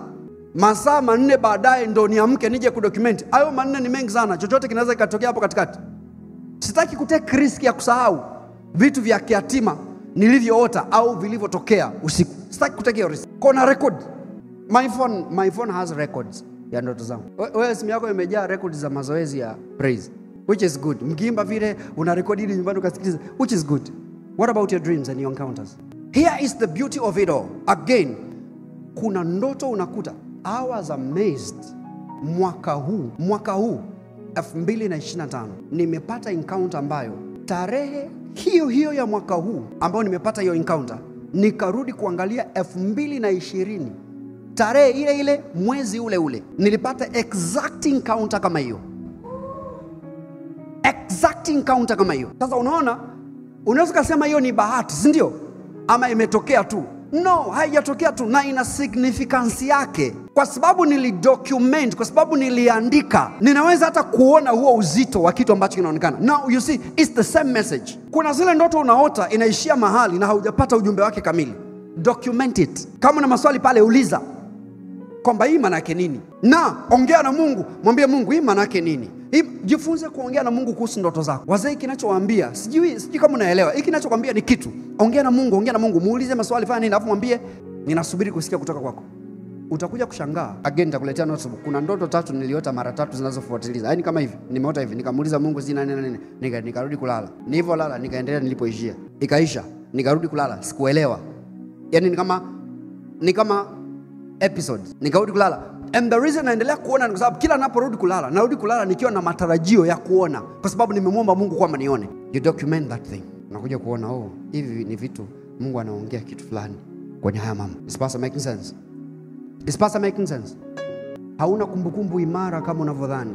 masaa 4 baadaye ndo niamke nije kudocument. Hayo 4 ni mengi sana. Chochote kinaweza kikatokea hapo katikati. Sitaki kutake risk ya kusahau. vitu vya kiatima nilivyoota au vilivyotokea usiku. Sitaki kutake hiyo risk. Kuna record. My phone has records ya ndoto zangu. Wewe simu yako imejaa records za mazoezi ya praise, which is good. Mkiimba vile una record ili nyumbani ukasikiliza, which is good. What about your dreams and your encounters? Here is the beauty of it all. Again, kuna ndoto unakuta. I was amazed. Mwaka huu 2025 nimepata encounter ambayo tarehe hiyo ya mwaka huu ambayo nimepata hiyo encounter, nikarudi kuangalia 2020 tarehe ile mwezi ule nilipata exact encounter kama hiyo. Exact encounter kama hiyo. Sasa unaona, unaweza kusema hiyo ni bahati, si ndio? Ama imetokea tu. No, haijatokea tu, na ina significance yake. Kwa sababu nilidocument, kwa sababu niliandika, ninaweza hata kuona huo uzito wa kitu ambacho kinaonekana. Now you see, it's the same message. Kuna zile ndoto unaota inaishia mahali na haujapata ujumbe wake kamili. Document it. Kama una maswali pale, uliza kwamba hii maana yake nini, na ongea na Mungu. Mwambie Mungu, hii maana yake nini. Jifunze kuongea na Mungu kuhusu ndoto zako. Wazee, kinachowaambia sijui kama unaelewa. Hiki kinachokwambia ni kitu. Ongea na Mungu, muulize maswali, fanya nini, alafu mwambie ninasubiri kusikia kutoka kwako. Utakuja kushangaa. Again nitakuletea notebook. Kuna ndoto 3 niliota mara 3 zinazofuatiliza. Yaani kama hivi, nimeota hivi, nikamuuliza Mungu zina nini, nikarudi kulala. Nilivyolala nikaendelea nilipoishia. Ikaisha, nikarudi kulala, sikuelewa. Yaani ni kama episodes. Nikarudi kulala. And the reason naendelea kuona ni kwa sababu kila ninaporudi kulala, narudi kulala nikiwa na matarajio ya kuona, kwa sababu nimemwomba Mungu kwamba nione. You document that thing. Unakuja kuona, hivi ni vitu Mungu anaongea kitu fulani kwenye haya mambo. Is pastor making sense? Is pastor making sense? Hauna kumbukumbu imara kama unavyodhani.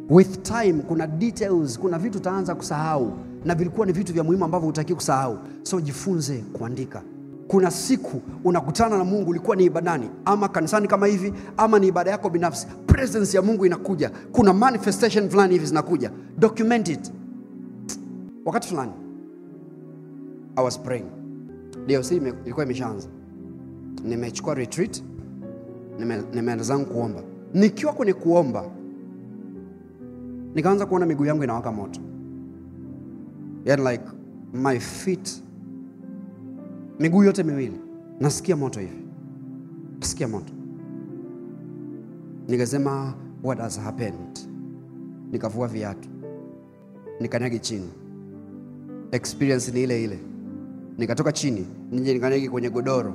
With time kuna details, kuna vitu utaanza kusahau, na vilikuwa ni vitu vya muhimu ambavyo hutaki kusahau. So jifunze kuandika. Kuna siku unakutana na Mungu, ulikuwa ni ibadani ama kanisani kama hivi, ama ni ibada yako binafsi, presence ya Mungu inakuja, kuna manifestation fulani hivi zinakuja. Document it. Wakati fulani I was praying. DOC ilikuwa imeshaanza. Nimechukua retreat, nimeenda zangu kuomba. Nikiwa kwenye kuomba, nikaanza kuona miguu yangu inawaka moto. Yani like my feet, miguu yote miwili nasikia moto hivi. Nasikia moto. Nikasema what has happened? Nikavua viatu, nikanyagi chini. Experience ni ile. Nikatoka chini, nije nikanyagi kwenye godoro.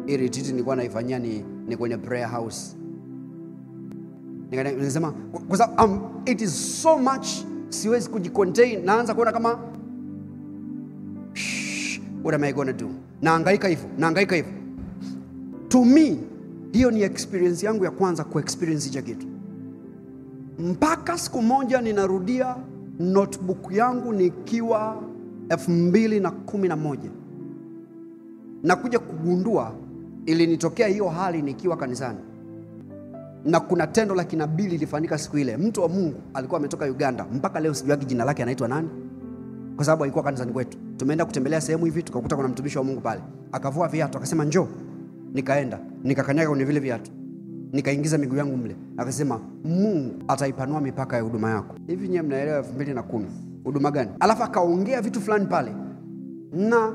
Hii retreat nilikuwa naifanyia ni kwenye prayer house. Nikasema kwa sababu it is so much, siwezi kujicontain. Naanza kuona kama what am I going to do? Naangaika hivyo. To me, hiyo ni experience yangu ya kwanza ku-experience hicho kitu. Mpaka siku moja ninarudia notebook yangu nikiwa 2011. Nakuja kugundua ilinitokea hiyo hali nikiwa kanisani. Na kuna tendo la kinabii lilifanyika siku ile. Mtu wa Mungu alikuwa ametoka Uganda. Mpaka leo sijui jina lake anaitwa nani, kwa sababu alikuwa kanisani kwetu. Tumeenda kutembelea sehemu hivi, tukakuta kuna mtumishi wa Mungu pale. Akavua viatu, akasema njoo. Nikaenda, nikakanyaga kwenye vile viatu, nikaingiza miguu yangu mle. Akasema Mungu ataipanua mipaka ya huduma yako. Hivi nyewe mnaelewa 2010 huduma gani? Alafu akaongea vitu fulani pale. Na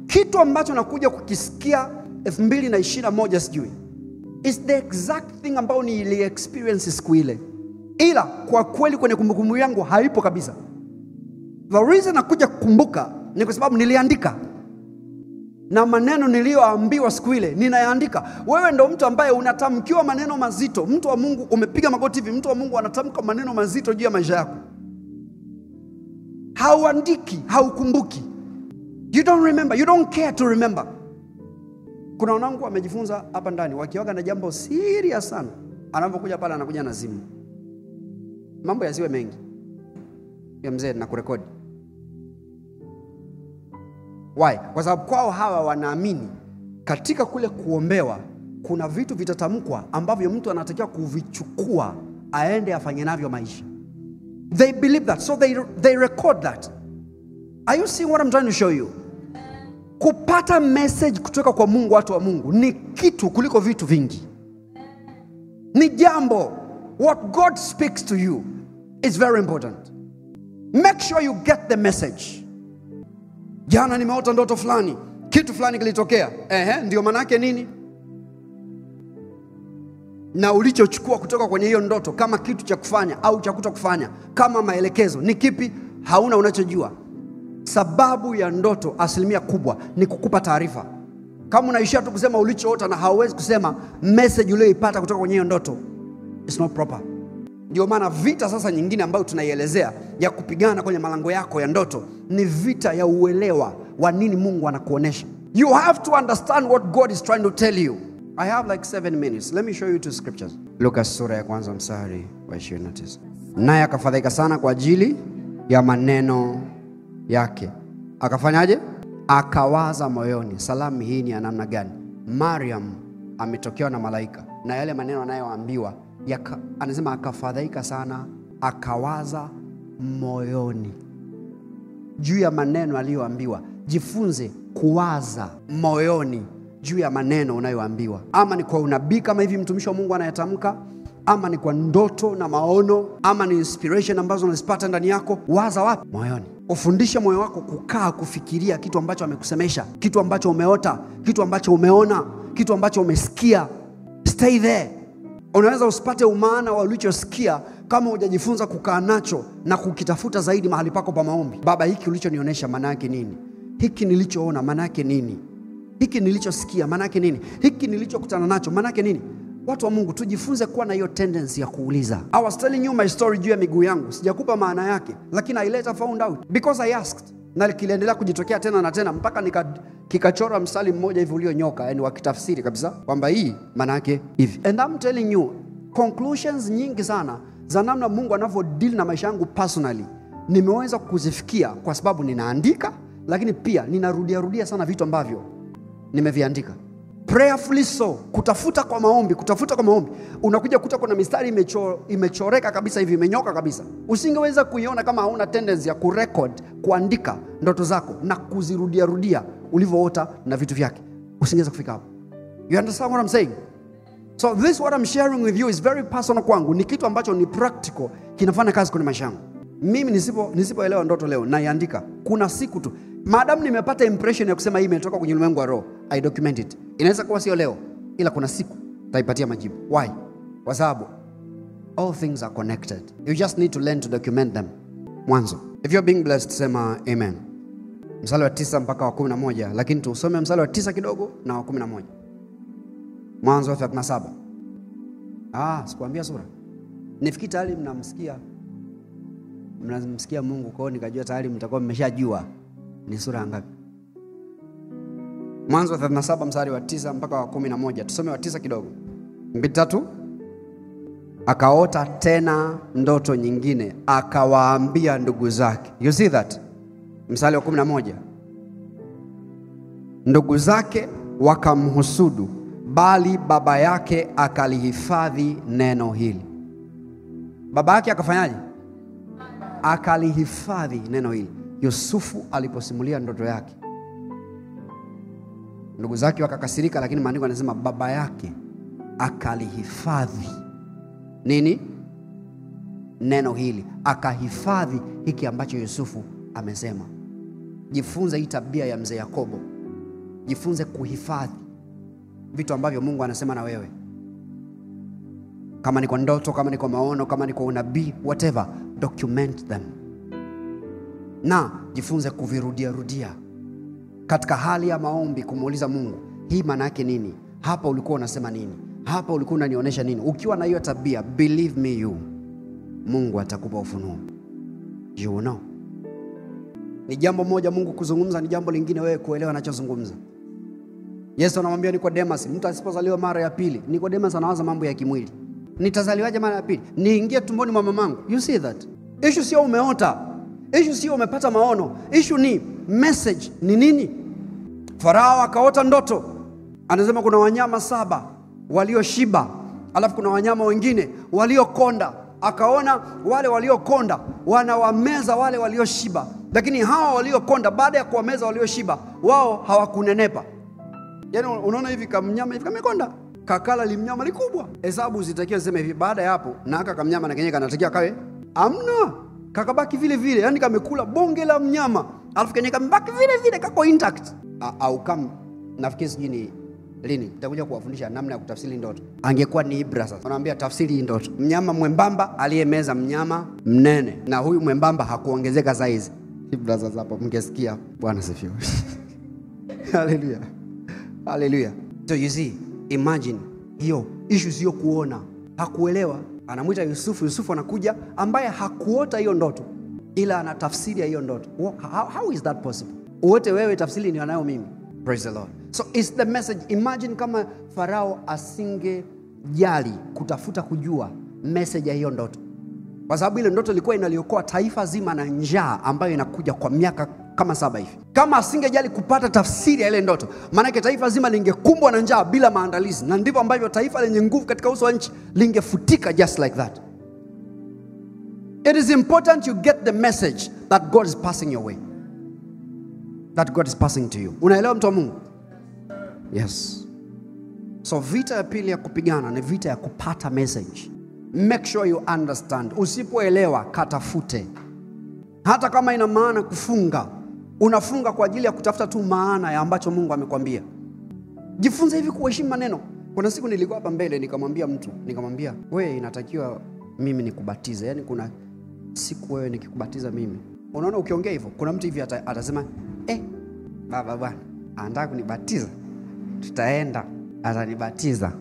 kitu ambacho nakuja kukisikia 2021 sijui, is the exact thing ambao nili experience siku ile. Ila kwa kweli kwenye kumbukumbu yangu haipo kabisa. The reason nakuja kukumbuka ni kwa sababu niliandika. Na maneno niliyoambiwa siku ile ninayaandika. Wewe ndo mtu ambaye unatamkiwa maneno mazito. Mtu wa Mungu, umepiga magoti hivi, mtu wa Mungu anatamka maneno mazito juu ya maisha yako. Hauandiki, haukumbuki. You don't remember, you don't care to remember. Kuna wanangu wamejifunza hapa ndani, wakiwaga na jambo serious sana, anapokuja pale anakuja na simu. Mambo yasiwe mengi. Ya mzee na kurekodi. Why? Kwa sababu kwao hawa wanaamini katika kule kuombewa kuna vitu vitatamkwa ambavyo mtu anatakiwa kuvichukua aende afanye navyo maisha. They believe that, so they record that. Are you seeing what I'm trying to show you? Kupata message kutoka kwa Mungu, watu wa Mungu, ni kitu kuliko vitu vingi. Ni jambo. What God speaks to you is very important. Make sure you get the message. Jana nimeota ndoto fulani, kitu fulani kilitokea. Ndio maana yake nini? Na ulichochukua kutoka kwenye hiyo ndoto kama kitu cha kufanya au cha kutokufanya, kama maelekezo ni kipi? Hauna unachojua. Sababu ya ndoto asilimia kubwa ni kukupa taarifa. Kama unaishia tu kusema ulichoota na hauwezi kusema message uliyoipata kutoka kwenye hiyo ndoto, it's not proper. Ndio maana vita sasa nyingine ambayo tunaielezea ya kupigana kwenye malango yako ya ndoto ni vita ya uelewa wa nini Mungu anakuonesha. You have to understand what God is trying to tell you. I have like 7 minutes. Let me show you two scriptures. Lucas sura ya 1 mstari wa 29. Naye akafadhaika sana kwa ajili ya maneno yake. Akafanyaje? Akawaza moyoni, salamu hii ni ya namna gani? Mariam ametokewa na malaika, na yale maneno anayoambiwa anasema akafadhaika sana, akawaza moyoni juu ya maneno aliyoambiwa. Jifunze kuwaza moyoni juu ya maneno unayoambiwa, ama ni kwa unabii kama hivi mtumishi wa Mungu anayatamka, ama ni kwa ndoto na maono, ama ni inspiration ambazo unazipata ndani yako. Waza wapi? Moyoni. Ufundishe moyo wako kukaa kufikiria kitu ambacho amekusemesha, kitu ambacho umeota, kitu ambacho umeona, kitu ambacho umesikia. Stay there. Unaweza usipate umaana wa ulichosikia kama hujajifunza kukaa nacho na kukitafuta zaidi mahali pako pa maombi. Baba, hiki ulichonionyesha maana yake nini? Hiki nilichoona maana yake nini? Hiki nilichosikia maana yake nini? Hiki nilichokutana nacho maana yake nini? Watu wa Mungu, tujifunze kuwa na hiyo tendency ya kuuliza. I was telling you my story juu ya miguu yangu. Sijakupa maana yake, lakini I later found out because I asked. Na kiliendelea kujitokea tena na tena mpaka kikachora mstari mmoja hivi ulionyoka, yani wakitafsiri kabisa kwamba hii maana yake hivi. And I'm telling you, conclusions nyingi sana za namna Mungu anavyo deal na maisha yangu personally nimeweza kuzifikia kwa sababu ninaandika, lakini pia ninarudia sana vitu ambavyo nimeviandika. Prayerfully so, kutafuta kwa maombi. Unakuja kuta kuna mistari imechoreka kabisa hivi, imenyoka kabisa. Usingeweza kuiona kama hauna tendency ya kurecord, kuandika ndoto zako na kuzirudia ulivyoota na vitu vyake. Usingeweza kufika hapo. You understand what I'm saying? So this what I'm sharing with you is very personal kwangu. Ni kitu ambacho ni practical, kinafanya kazi kwenye maisha yangu. Mimi nisipoelewa ndoto leo naiandika. Kuna siku tu, madam nimepata impression ya kusema hii imetoka kwenye ulimwengu wa roho, I document it. Inaweza kuwa sio leo, ila kuna siku taipatia majibu. Why? Kwa sababu all things are connected. You just need to learn to document them. Mwanzo. If you're being blessed, sema amen. Mstari wa 9 mpaka wa 11, lakini tusome mstari wa 9 kidogo na wa 11. Mwanzo 37. Sikuambia sura. Nifikiri tayari mnamsikia Mungu, kwa hiyo nikajua tayari mtakuwa mmeshajua ni sura ngapi. Mwanzo 37 mstari wa 9 mpaka wa 11. Tusome wa 9 kidogo. 2. Akaota tena ndoto nyingine, akawaambia ndugu zake. You see that? Mstari wa 11. Ndugu zake wakamhusudu, bali baba yake akalihifadhi neno hili. Baba yake akafanyaje? Akalihifadhi neno hili. Yusufu aliposimulia ndoto yake, ndugu zake wakakasirika, lakini maandiko yanasema baba yake akalihifadhi nini? Neno hili. Akahifadhi hiki ambacho Yusufu amesema. Jifunze hii tabia ya mzee Yakobo. Jifunze kuhifadhi vitu ambavyo Mungu anasema na wewe. Kama ni kwa ndoto, kama ni kwa maono, kama ni kwa unabii, whatever, document them. Na jifunze kuvirudia katika hali ya maombi, kumuuliza Mungu, hii maana yake nini? Hapa ulikuwa unasema nini? Hapa ulikuwa unanionyesha nini? Ukiwa na hiyo tabia, believe me Mungu atakupa ufunuo. You know. Ni jambo moja Mungu kuzungumza, ni jambo lingine wewe kuelewa anachozungumza. Yesu anamwambia Nikodemus, mtu asipozaliwa mara ya pili. Nikodemus anawaza mambo ya kimwili. Nitazaliwaje mara ya pili? Niingie tumboni mwa mamangu. You see that? Issue sio umeota. Issue sio umepata maono. Issue ni message ni nini? Farao akaota ndoto. Anasema kuna wanyama 7 walioshiba, alafu kuna wanyama wengine waliokonda. Akaona wale waliokonda wanawameza wale walioshiba, lakini hawa waliokonda baada ya kuwameza walioshiba, wao hawakunenepa. Yaani unaona hivi kama mnyama hivi kamekonda, kakala limnyama likubwa. Hesabu zitakiwa sema hivi, baada ya hapo na aka kamnyama na kenyewe kanatakiwa kawe amna, kakabaki vile vile, yani kamekula bonge la mnyama, alafu kenye kambaki vile vile kako intact. Au kama nafikiri sijui ni lini nitakuja kuwafundisha namna ya kutafsiri ndoto. Angekuwa ni Ibra sasa. Wanaambia tafsiri hii ndoto. Mnyama mwembamba aliyemeza mnyama mnene, na huyu mwembamba hakuongezeka size. Ibra sasa hapo mngesikia. Bwana sifiwe. Hallelujah. Hallelujah. So you see, imagine hiyo issue sio kuona. Hakuelewa. Anamuita Yusufu. Yusufu anakuja ambaye hakuota hiyo ndoto, ila ana tafsiri ya hiyo ndoto. How is that possible? Wote wewe tafsiri ni wanayo mimi. Praise the Lord. So it's the message. Imagine kama Farao asingejali kutafuta kujua message ya hiyo ndoto. Kwa sababu ile ndoto ilikuwa inaliokoa taifa zima na njaa ambayo inakuja kwa miaka kama 7 hivi. Kama asingejali kupata tafsiri ya ile ndoto, maana yake taifa zima lingekumbwa na njaa bila maandalizi, na ndivyo ambavyo taifa lenye nguvu katika uso wa nchi lingefutika just like that. It is important you get the message that God is passing your way. That God is passing to you. Unaelewa mtu wa Mungu? Yes. So vita ya pili ya kupigana ni vita ya kupata message. Make sure you understand. Usipoelewa katafute. Hata kama ina maana kufunga, unafunga kwa ajili ya kutafuta tu maana ya ambacho Mungu amekwambia. Jifunze hivi kuheshimu maneno. Kuna siku nilikuwa hapa mbele nikamwambia mtu, nikamwambia, "Wewe inatakiwa mimi nikubatize." Yaani kuna siku wewe nikikubatiza mimi. Unaona ukiongea hivyo, kuna mtu hivi atasema, "Baba bwana, anataka kunibatiza. Tutaenda, atanibatiza."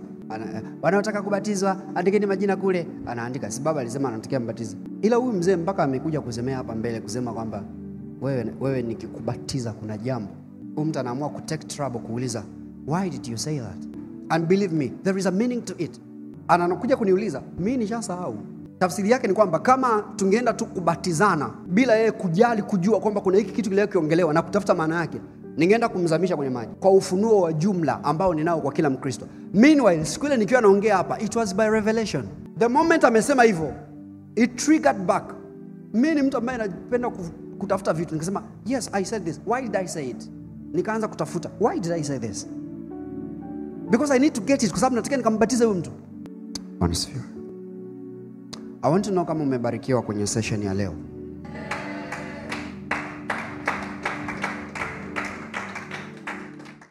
Wanaotaka kubatizwa andikeni majina kule, anaandika. Si baba alisema anataka mbatiza. Ila huyu mzee mpaka amekuja kusemea hapa mbele kusema kwamba wewe nikikubatiza kuna jambo. Huyu mtu anaamua ku take trouble kuuliza, "Why did you say that?" And believe me, there is a meaning to it. Anakuja kuniuliza, mimi nishasahau. Tafsiri yake ni kwamba kama tungeenda tu kubatizana bila yeye kujali kujua kwamba kuna hiki kitu kile kiongelewa na kutafuta maana yake, ningeenda kumzamisha kwenye maji kwa ufunuo wa jumla ambao ninao kwa kila Mkristo. Meanwhile, siku ile nikiwa naongea hapa, it was by revelation. The moment amesema hivyo, it triggered back. Mimi ni mtu ambaye anapenda kutafuta vitu. Nikasema, "Yes, I said this. Why did I say it?" Nikaanza kutafuta, "Why did I say this?" Because I need to get it, kwa sababu nataka nikambatize huyo mtu. Honestly, I want to know kama umebarikiwa kwenye session ya leo.